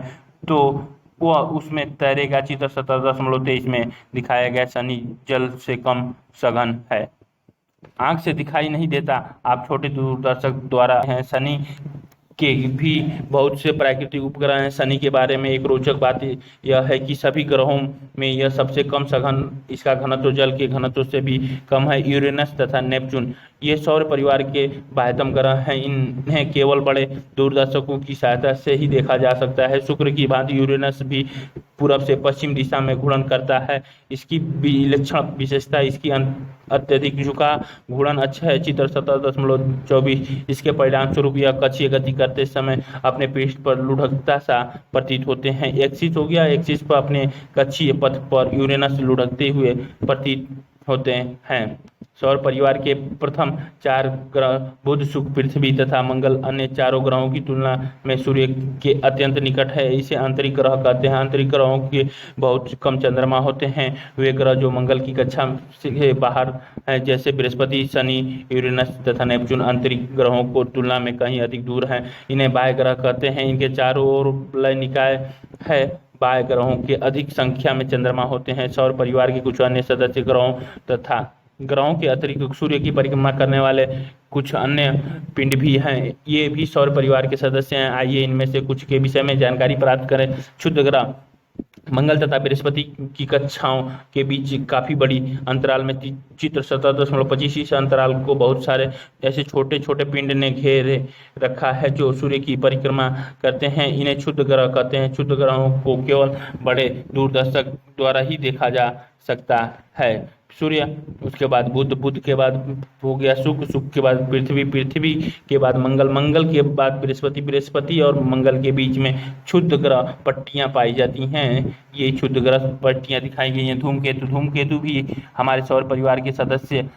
तो वह उसमें तैरेगा। चित्र 17.23 में दिखाया गया शनि जल से कम सघन है, आंख से दिखाई नहीं देता। आप छोटे दूरदर्शक द्वारा हैं। शनि के भी बहुत से प्राकृतिक उपग्रह हैं। शनि के बारे में एक रोचक बात यह है कि सभी ग्रहों में यह सबसे कम सघन, इसका घनत्व जल के घनत्व से भी कम है। यूरेनस तथा नेपच्यून ये सौर परिवार के बाह्यतम ग्रह हैं। इन्हें केवल बड़े दूरदर्शकों की सहायता से ही देखा जा सकता है। शुक्र की भांति यूरेनस भी पूरब से पश्चिम दिशा में घूर्णन करता है। इसकी विलक्षण विशेषता इसकी अत्यधिक झुका घूर्णन अक्ष है। चित्र 17.24 इसके परिणाम स्वरूप यह कक्षीय गति करते समय अपने पृष्ठ पर लुढ़कता सा प्रतीत होते हैं। एक्सिस हो गया, एक्सिस पर अपने कक्षीय पथ पर यूरेनस लुढ़कते हुए प्रतीत होते हैं। सौर परिवार के प्रथम चार ग्रह बुध, शुक्र, पृथ्वी तथा मंगल अन्य चारों ग्रहों की तुलना में सूर्य के अत्यंत निकट है। इसे आंतरिक ग्रह कहते हैं। आंतरिक ग्रहों के बहुत कम चंद्रमा होते हैं। वे ग्रह जो मंगल की कक्षा से बाहर हैं जैसे बृहस्पति, शनि, यूरेनस तथा नेपच्यून आंतरिक ग्रहों को तुलना में कहीं अधिक दूर हैं। इन्हें बाह्य ग्रह कहते हैं। इनके चारों ओर वलय निकाय है। बाह्य ग्रहों के अधिक संख्या में चंद्रमा होते हैं। सौर परिवार के कुछ अन्य सदस्य ग्रहों तथा ग्रहों के अतिरिक्त सूर्य की परिक्रमा करने वाले कुछ अन्य पिंड भी हैं। ये भी सौर परिवार के सदस्य हैं। आइए इनमें से कुछ के विषय में जानकारी प्राप्त करें। क्षुद्र ग्रह मंगल तथा बृहस्पति की कक्षाओं के बीच काफी बड़ी अंतराल में चित्र 17.25 इस अंतराल को बहुत सारे ऐसे छोटे छोटे पिंड ने घेरे रखा है जो सूर्य की परिक्रमा करते हैं। इन्हें क्षुद्र ग्रह कहते हैं। क्षुद्र ग्रहों को केवल बड़े दूरदर्शक द्वारा ही देखा जा सकता है। सूर्य, उसके बाद बुध, बुध के बाद हो गया शुक्र, शुक्र के बाद पृथ्वी, पृथ्वी के बाद मंगल, मंगल के बाद बृहस्पति, बृहस्पति और मंगल के बीच में क्षुद्र ग्रह पट्टियां पाई जाती हैं। ये क्षुद्र ग्रह पट्टियां दिखाई गई हैं। धूमकेतु, धूमकेतु भी हमारे सौर परिवार के सदस्य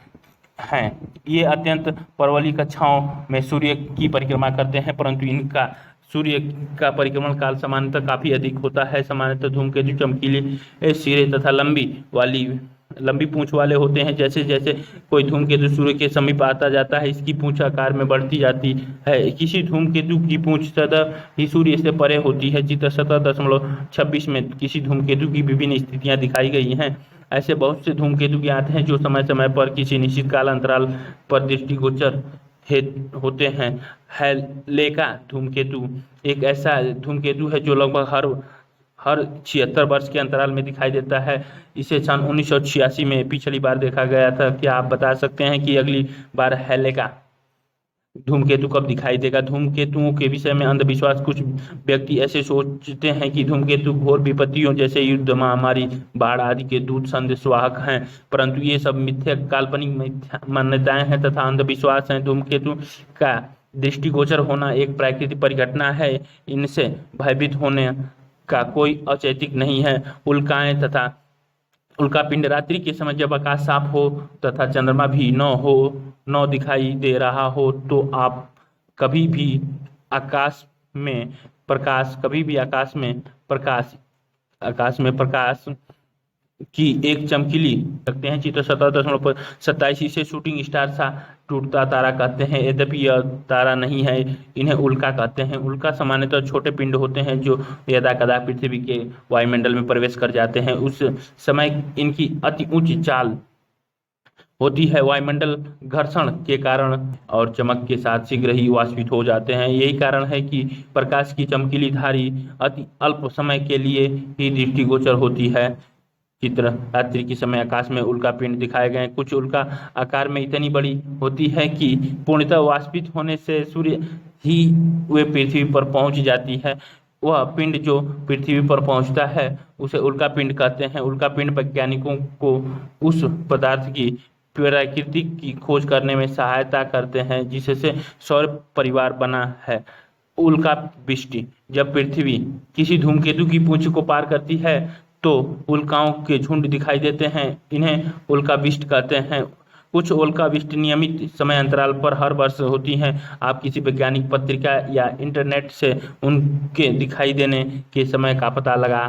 हैं। ये अत्यंत परवली कक्षाओं में सूर्य की परिक्रमा करते हैं, परंतु इनका सूर्य का परिक्रमण काल सामान्यतः काफी अधिक होता है। सामान्यतः धूमकेतु चमकीले सिरे तथा लंबी पूंछ वाले होते हैं। जैसे जैसे कोई धूमकेतु सूर्य के समीप आता जाता है इसकी पूंछ आकार में बढ़ती जाती है। किसी धूमकेतु की पूंछ सदा ही सूर्य से परे होती है। चित्र 17.26 में किसी धूमकेतु की विभिन्न स्थितियां दिखाई गई हैं। ऐसे बहुत से धूमकेतु ज्ञात हैं जो समय समय पर किसी निश्चित काल अंतराल पर दृष्टिगोचर होते हैं। हेलेका धूमकेतु एक ऐसा धूमकेतु है जो लगभग हर 76 वर्ष के अंतराल में दिखाई देता है। इसे सन 1986 में पिछली बार देखा गया था। क्या आप बता सकते हैं कि अगली बार हेलेका धूमकेतु कब दिखाई देगा? धूमकेतुओं के विषय में अंधविश्वास। कुछ व्यक्ति ऐसे सोचते हैं कि धूमकेतु घोर विपत्तियों जैसे युद्ध, महामारी, बाढ़ आदि के दूत संदेशवाहक हैं, परंतु ये सब मिथ्या काल्पनिक मान्यताएं हैं तथा अंधविश्वास हैं। धूमकेतु का दृष्टिगोचर होना एक प्राकृतिक परिघटना है। इनसे भयभीत होने का कोई औचित्य नहीं है। उल्काएं तथा उल्कापिंड रात्रि के समय जब आकाश साफ हो तथा चंद्रमा भी न दिखाई दे रहा हो तो आप कभी भी आकाश में प्रकाश की एक चमकीली सकते हैं। चित्र 17.27 इसे शूटिंग स्टार सा टूटता तारा कहते हैं, यद्यपि यह तारा नहीं है, इन्हें उल्का कहते हैं। उल्का सामान्यतः छोटे पिंड होते हैं जो यदाकदा पृथ्वी के वायुमंडल में प्रवेश कर जाते हैं। उस समय इनकी अति ऊंची चाल होती है। वायुमंडल घर्षण के कारण और चमक के साथ शीघ्र ही वाष्पित हो जाते हैं। यही कारण है कि प्रकाश की चमकीली धारी अति अल्प समय के लिए ही दृष्टिगोचर होती है। चित्र रात्रि के समय आकाश में उल्का पिंड दिखाए गए। कुछ उल्का आकार में इतनी बड़ी होती है कि पूर्णतः वाष्पित होने से सूर्य ही वे पृथ्वी पर पहुंच जाती है। वह पिंड जो पृथ्वी पर पहुंचता है उसे उल्का पिंड कहते हैं। उल्का पिंड वैज्ञानिकों को उस पदार्थ की प्रकृति की खोज करने में सहायता करते हैं जिससे सौर परिवार बना है। उल्का वृष्टि। जब पृथ्वी किसी धूमकेतु की पूंछ को पार करती है तो उल्काओं के झुंड दिखाई देते हैं। इन्हें उल्का वृष्टि कहते हैं। कुछ उल्का वृष्टि नियमित समय अंतराल पर हर वर्ष होती हैं। आप किसी वैज्ञानिक पत्रिका या इंटरनेट से उनके दिखाई देने के समय का पता लगा।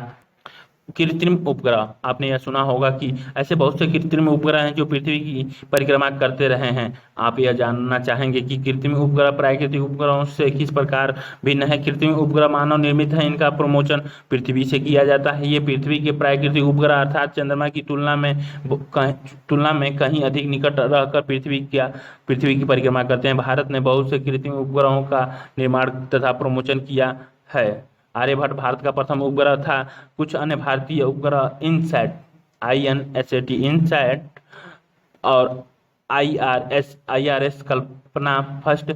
कृत्रिम उपग्रह। आपने यह सुना होगा कि ऐसे बहुत से कृत्रिम उपग्रह हैं जो पृथ्वी की परिक्रमा करते रहे हैं। आप यह जानना चाहेंगे कि कृत्रिम उपग्रह प्राकृतिक उपग्रहों से किस प्रकार भिन्न है। कृत्रिम उपग्रह मानव निर्मित है। इनका प्रमोशन पृथ्वी से किया जाता है। ये पृथ्वी के प्राकृतिक उपग्रह अर्थात चंद्रमा की तुलना में कहीं अधिक निकट रहकर पृथ्वी की परिक्रमा करते हैं। भारत ने बहुत से कृत्रिम उपग्रहों का निर्माण तथा प्रमोशन किया है। आर्यभट्ट भारत का प्रथम उपग्रह था। कुछ अन्य भारतीय उपग्रह इनसैट इनसैट और IRS कल्पना फर्स्ट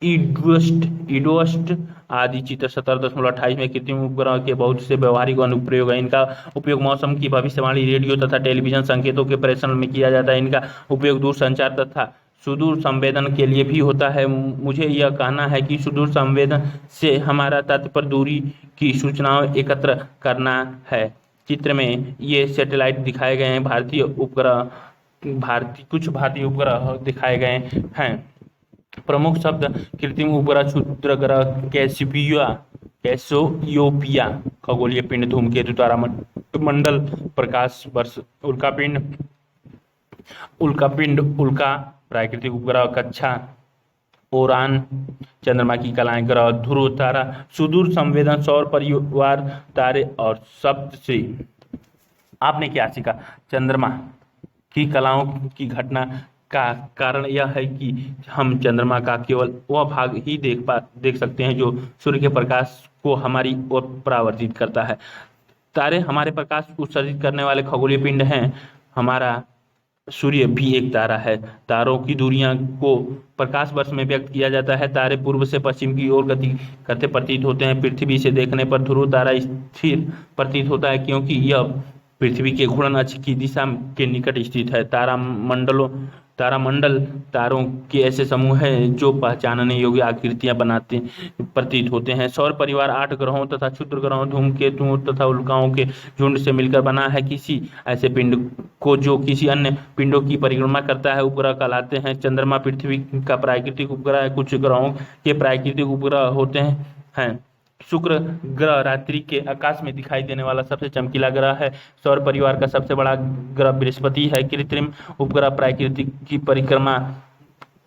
ईडोस्ट आदि। चित्र 17.28 में कृत्रिम उपग्रह के बहुत से व्यवहारिक अनुप्रयोग है। इनका उपयोग मौसम की भविष्यवाणी, रेडियो तथा टेलीविजन संकेतों के प्रेषण में किया जाता है। इनका उपयोग दूर संचार तथा सुदूर संवेदन के लिए भी होता है। मुझे यह कहना है कि सुदूर संवेदन से हमारा तात्पर्य दूरी की सूचनाओं एकत्र करना है। चित्र में ये सैटेलाइट दिखाए गए हैं। कुछ भारतीय उपग्रह दिखाए गए हैं। प्रमुख शब्द कृत्रिम उपग्रह, क्षुद्रग्रह, कैसियोपिया खगोलीय पिंड, धूमकेतु, तारामंडल, प्रकाश वर्ष, उल्का प्राकृतिक उपग्रह, कक्षा, ओरान, चंद्रमा की कलाएं, ग्रह, ध्रुव तारा, सुदूर संवेदन, सौर परिवार, तारे और सप्तर्षि। आपने क्या सीखा? चंद्रमा की कलाओं की घटना का कारण यह है कि हम चंद्रमा का केवल वह भाग ही देख सकते हैं जो सूर्य के प्रकाश को हमारी ओर परावर्तित करता है। तारे हमारे प्रकाश उत्सर्जित करने वाले खगोलीय पिंड हैं। हमारा सूर्य भी एक तारा है। तारों की दूरियां को प्रकाश वर्ष में व्यक्त किया जाता है। तारे पूर्व से पश्चिम की ओर गति करते प्रतीत होते हैं। पृथ्वी से देखने पर ध्रुव तारा स्थिर प्रतीत होता है क्योंकि यह पृथ्वी के घूर्णन अक्ष की दिशा के निकट स्थित है। तारामंडल तारों के ऐसे समूह हैं जो पहचानने योग्य आकृतियां बनाते प्रतीत होते हैं। सौर परिवार 8 ग्रहों तथा क्षुद्र ग्रहों, धूमकेतुओं तथा उल्काओं के झुंड से मिलकर बना है। किसी ऐसे पिंड को जो किसी अन्य पिंडों की परिक्रमा करता है उपग्रह कहलाते हैं। चंद्रमा पृथ्वी का प्राकृतिक उपग्रह है। कुछ ग्रहों के प्राकृतिक उपग्रह होते हैं। शुक्र ग्रह रात्रि के आकाश में दिखाई देने वाला सबसे चमकीला ग्रह है। सौर परिवार का सबसे बड़ा ग्रह बृहस्पति है। कृत्रिम उपग्रह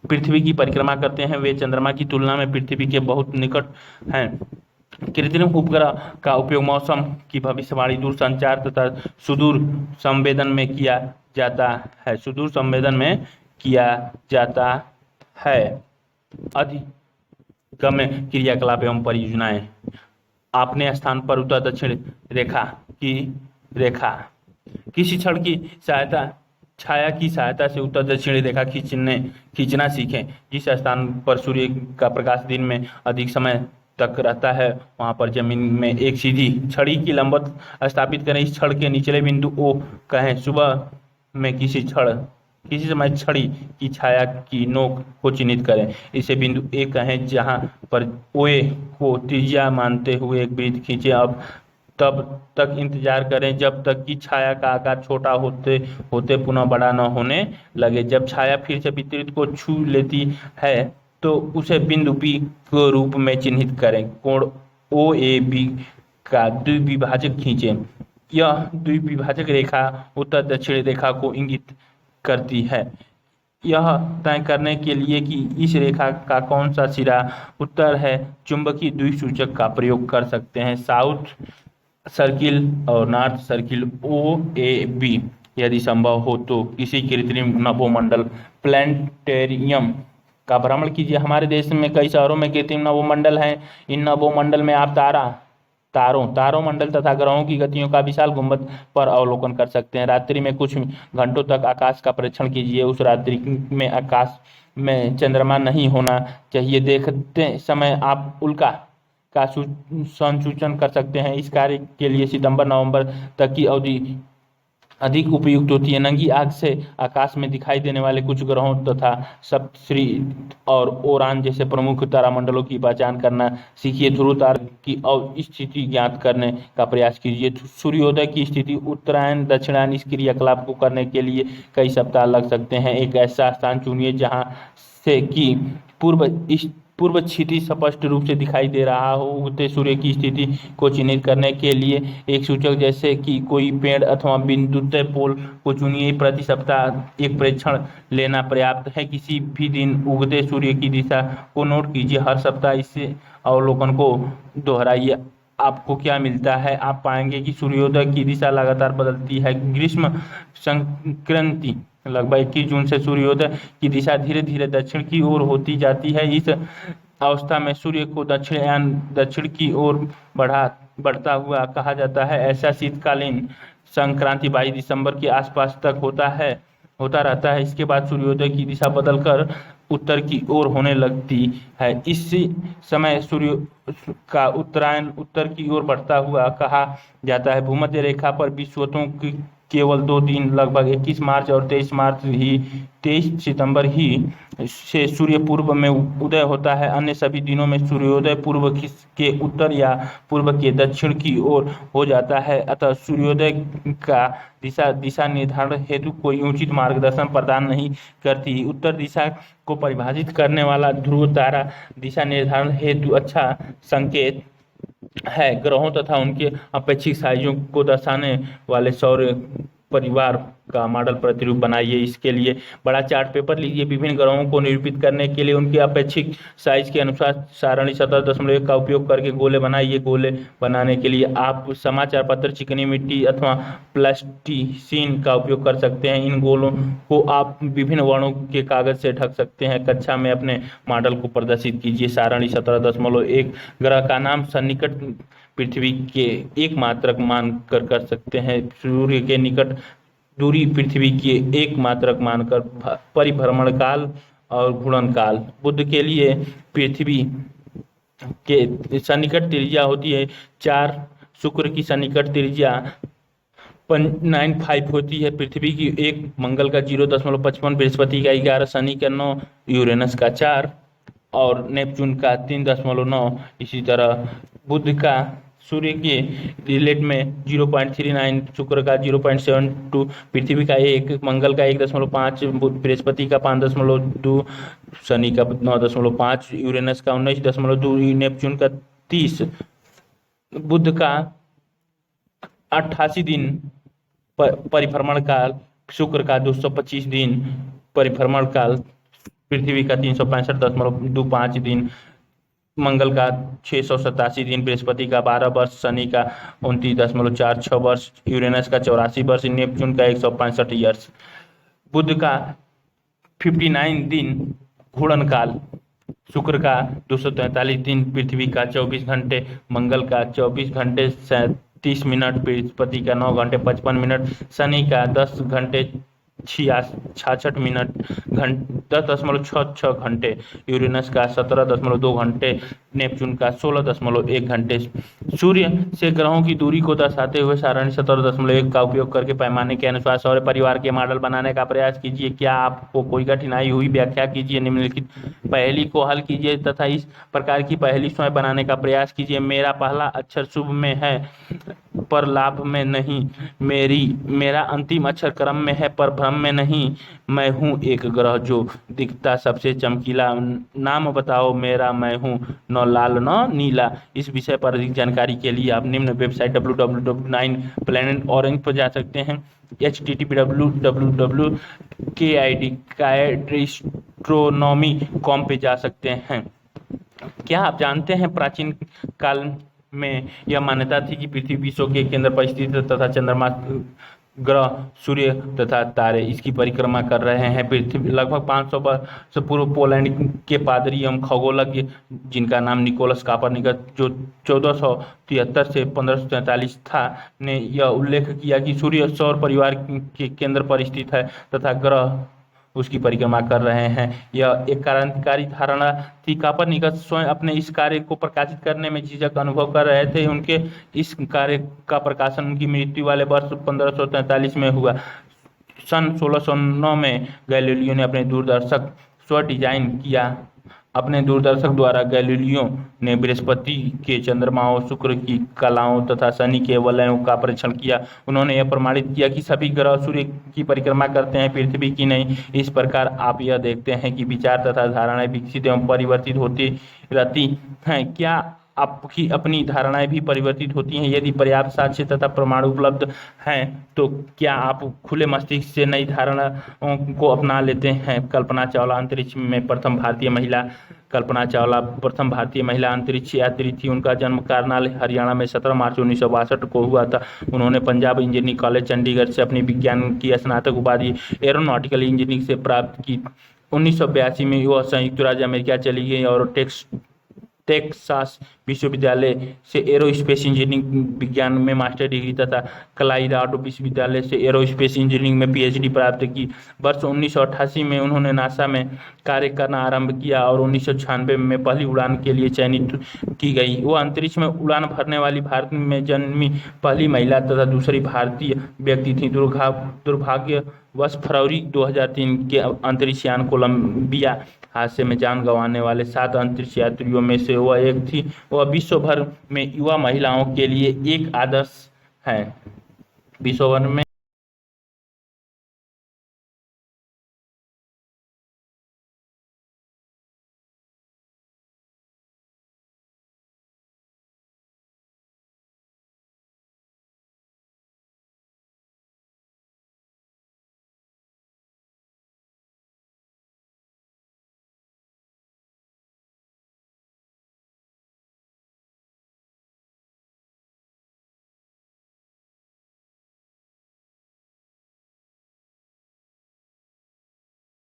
पृथ्वी की परिक्रमा करते हैं। वे चंद्रमा की तुलना में पृथ्वी के बहुत निकट हैं। कृत्रिम उपग्रह का उपयोग मौसम की भविष्यवाणी, दूरसंचार तथा सुदूर संवेदन में किया जाता है। सुदूर संवेदन में किया जाता है। अधिगम्य क्रियाकलाप एवं परियोजनाएं। अपने स्थान पर उत्तर दक्षिण रेखा की रेखा किसी क्षण की सहायता छाया की सहायता से उत्तर दक्षिणी रेखा खींचना सीखें। जिस स्थान पर सूर्य का प्रकाश दिन में अधिक समय तक रहता है वहां पर जमीन में एक सीधी छड़ी की लंबवत स्थापित करें। इस छड़ के निचले बिंदु ओ कहें। सुबह में किसी समय छड़ी की छाया की नोक को चिन्हित करें, इसे बिंदु ए कहें, जहां पर ओए को त्रिज्या मानते हुए एक वृत्त खींचें। अब तब तक इंतजार करें जब तक कि छाया का आकार छोटा होते होते पुनः बड़ा न होने लगे। जब छाया फिर से विपरीत को छू लेती है तो उसे बिंदु बी के रूप में चिन्हित करें। कोण ओ ए बी का द्विभाजक खींचें। यह द्विभाजक रेखा उत्तर दक्षिण रेखा को इंगित करती है। यह तय करने के लिए कि इस रेखा का कौन सा सिरा उत्तर है, चुंबकीय द्विसूचक का प्रयोग कर सकते हैं। साउथ सर्किल और north circle O A B. यदि संभव हो तो किसी कृत्रिम नभोमंडल प्लैनेटेरियम का भ्रमण कीजिए। हमारे देश में कई शहरों में कृत्रिम नभोमंडल हैं। इन नभोमंडल में आप तारों मंडल तथा ग्रहों की गतियों का विशाल गुंबद पर अवलोकन कर सकते हैं। रात्रि में कुछ घंटों तक आकाश का परीक्षण कीजिए। उस रात्रि में आकाश में चंद्रमा नहीं होना चाहिए। देखते समय आप उल्का का संसूचन कर सकते हैं। इस कार्य के लिए सितंबर-नवंबर तक की अवधि अधिक उपयुक्त होती है। नंगी आंख से आकाश में दिखाई देने वाले कुछ ग्रहों तथा सप्तर्षि और ओरान जैसे प्रमुख तारामंडलों की पहचान करना सीखिए। ध्रुव तारा की स्थिति ज्ञात करने का प्रयास कीजिए। सूर्योदय की स्थिति उत्तरायण दक्षिणायन। इस क्रियाकलाप को करने के लिए कई सप्ताह लग सकते हैं। एक ऐसा स्थान चुनिए जहां से कि पूर्व क्षितिज स्पष्ट रूप से दिखाई दे रहा हो। उगते सूर्य की स्थिति को चिन्हित करने के लिए एक सूचक जैसे कि कोई पेड़ अथवा बिंदुतः पोल को चुनिए। प्रति सप्ताह एक परीक्षण लेना पर्याप्त है। किसी भी दिन उगते सूर्य की दिशा को नोट कीजिए। हर सप्ताह इस अवलोकन को दोहराइए। आपको क्या मिलता है? आप पाएंगे कि सूर्योदय की दिशा लगातार बदलती है। ग्रीष्म संक्रांति लगभग 21 जून से सूर्योदय की दिशा धीरे धीरे दक्षिण की ओर होती जाती है। इस अवस्था में सूर्य को दक्षिण की ओर बढ़ता हुआ कहा जाता है। ऐसा शीतकालीन संक्रांति 22 दिसंबर के आसपास तक होता रहता है। इसके बाद सूर्योदय की दिशा बदलकर उत्तर की ओर होने लगती है। इसी समय सूर्य का उत्तरायण उत्तर की ओर बढ़ता हुआ कहा जाता है। भूमध्य रेखा पर विषुवतों की केवल 2 दिन लगभग 21 मार्च और 23 सितंबर ही से सूर्य पूर्व में उदय होता है। अन्य सभी दिनों में सूर्योदय पूर्व के उत्तर या पूर्व के दक्षिण की ओर हो जाता है। अतः सूर्योदय का दिशा निर्धारण हेतु कोई उचित मार्गदर्शन प्रदान नहीं करती। उत्तर दिशा को परिभाषित करने वाला ध्रुव तारा दिशा निर्धारण हेतु अच्छा संकेत है। ग्रहों तथा उनके अपेक्षित साइजों को दर्शाने वाले सौर परिवार का मॉडल प्रतिरूप बनाइए। इसके लिए बड़ा चार्ट पेपर लीजिए। विभिन्न ग्रहों को निरूपित करने के लिए उनके अपेक्षित साइज के अनुसार सारणी 17.1 का उपयोग करके गोले बनाइए। गोले बनाने के लिए आप समाचार पत्र, चिकनी मिट्टी अथवा प्लास्टिसीन का उपयोग कर सकते हैं। इन गोलों को आप विभिन्न वर्णों के कागज से ढक सकते हैं। कक्षा में अपने मॉडल को प्रदर्शित कीजिए। सारणी 17.1 ग्रह का नाम सन्निकट पृथ्वी के एक मात्रक मानकर कर सकते हैं। सूर्य के निकट दूरी पृथ्वी की एक मात्रक मानकर परिभ्रमण काल और घूर्णन काल। बुध के लिए पृथ्वी के सन्निकट त्रिज्या होती है 4। शुक्र की सन्निकट त्रिज्या 0.95 होती है। पृथ्वी की 1, मंगल का 0.55, बृहस्पति का 11, शनि का 9, यूरेनस का 4 और नेपच्यून का 3.9। इसी तरह बुध का सूर्य के रिलेट में 0.39, शुक्र का 0.72, पृथ्वी का 1, मंगल का 1.5, बृहस्पति का 5.2, शनि का 9.5, यूरेनस का 19.2, नेपच्यून का 30। बुध का 88 दिन परिभ्रमण काल, शुक्र का 225 दिन परिभ्रमण काल, पृथ्वी का 365.25 दिन, मंगल का 687 दिन, बृहस्पति का 12 वर्ष, शनि का 29.46 वर्ष, यूरेनस का 84 वर्ष, नेपच्यून का 165 ईयर्स, बुध का 59 दिन घूर्णन काल, शुक्र का 243 दिन, पृथ्वी का 24 घंटे, मंगल का 24 घंटे 37 मिनट, बृहस्पति का 9 घंटे 55 मिनट, शनि का 10 घंटे 66 मिनट 10.66 घंटे, यूरेनस का 17.2 घंटे, नेपच्यून का 16.1 घंटे। सूर्य से ग्रहों की दूरी को दर्शाते हुए सारणी 17.1 का उपयोग करके पैमाने के अनुसार सौर परिवार के मॉडल बनाने का प्रयास कीजिए। क्या आपको कोई कठिनाई हुई? व्याख्या कीजिए। निम्नलिखित पहेली को हल कीजिए तथा इस प्रकार की पहेली स्वयं बनाने का प्रयास कीजिए। मेरा पहला अक्षर शुभ में है पर लाभ में नहीं, मेरा अंतिम अक्षर क्रम में है पर भ्रम में नहीं, मैं हूँ एक ग्रह जो दिखता सबसे चमकीला, नाम बताओ मेरा, मैं हूँ न लाल न नीला। इस विषय पर अधिक जानकारी के लिए आप निम्न वेबसाइट www.9planetorange पर जा सकते हैं, http://www.kidastronomy.com पे जा सकते हैं। क्या आप जानते हैं प्राचीन काल में यह मान्यता थी कि पृथ्वी विश्व के केंद्र पर स्थित है तथा चंद्रमा, ग्रह, सूर्य तथा तारे इसकी परिक्रमा कर रहे हैं। पृथ्वी लगभग 500 वर्ष पूर्व पोलैंड के पादरी एवं खगोलज्ञ जिनका नाम निकोलस कॉपरनिकस, जो 1473 से 1543 था, ने यह उल्लेख किया कि सूर्य सौर परिवार के केंद्र पर स्थित है तथा ग्रह उसकी परिक्रमा कर रहे हैं। यह एक क्रांतिकारी धारणा थी। कॉपरनिकस स्वयं अपने इस कार्य को प्रकाशित करने में झिझक अनुभव कर रहे थे। उनके इस कार्य का प्रकाशन उनकी मृत्यु वाले वर्ष 1543 में हुआ। सन 1609 में गैलीलियो ने अपने दूरदर्शक स्व-डिजाइन किया। अपने दूरदर्शक द्वारा गैलीलियो ने बृहस्पति के चंद्रमाओं, शुक्र की कलाओं तथा शनि के वलयों का परीक्षण किया। उन्होंने यह प्रमाणित किया कि सभी ग्रह सूर्य की परिक्रमा करते हैं, पृथ्वी की नहीं। इस प्रकार आप यह देखते हैं कि विचार तथा धारणाएं विकसित एवं परिवर्तित होती रहती हैं। क्या आपकी अपनी धारणाएं भी परिवर्तित होती हैं? यदि पर्याप्त साक्ष्य तथा प्रमाण उपलब्ध हैं तो क्या आप खुले मस्तिष्क से नई धारणाओं को अपना लेते हैं? कल्पना चावला अंतरिक्ष में प्रथम भारतीय महिला। कल्पना चावला प्रथम भारतीय महिला अंतरिक्ष यात्री थी। उनका जन्म करनाल, हरियाणा में 17 मार्च 1962 को हुआ था। उन्होंने पंजाब इंजीनियरिंग कॉलेज चंडीगढ़ से अपनी विज्ञान की स्नातक उपाधि एरोनॉटिकल इंजीनियरिंग से प्राप्त की। 1982 में वह संयुक्त राज्य अमेरिका चली गई और टेक्सास विश्वविद्यालय से एरोस्पेस इंजीनियरिंग विज्ञान में मास्टर डिग्री तथा कलाइराडो विश्वविद्यालय से एरोस्पेस इंजीनियरिंग में पीएचडी प्राप्त की। वर्ष 1988 में उन्होंने नासा में कार्य करना आरंभ किया और 1996 में पहली उड़ान के लिए चयनित की गई। वह अंतरिक्ष में उड़ान भरने वाली भारत में जन्मी पहली महिला तथा दूसरी भारतीय व्यक्ति थी। दुर्भाग्यवश फरवरी 2003 के अंतरिक्ष यान कोलंबिया हादसे में जान गंवाने वाले 7 अंतरिक्ष यात्रियों में से वह एक थी। वह विश्व भर में युवा महिलाओं के लिए एक आदर्श है। विश्व भर में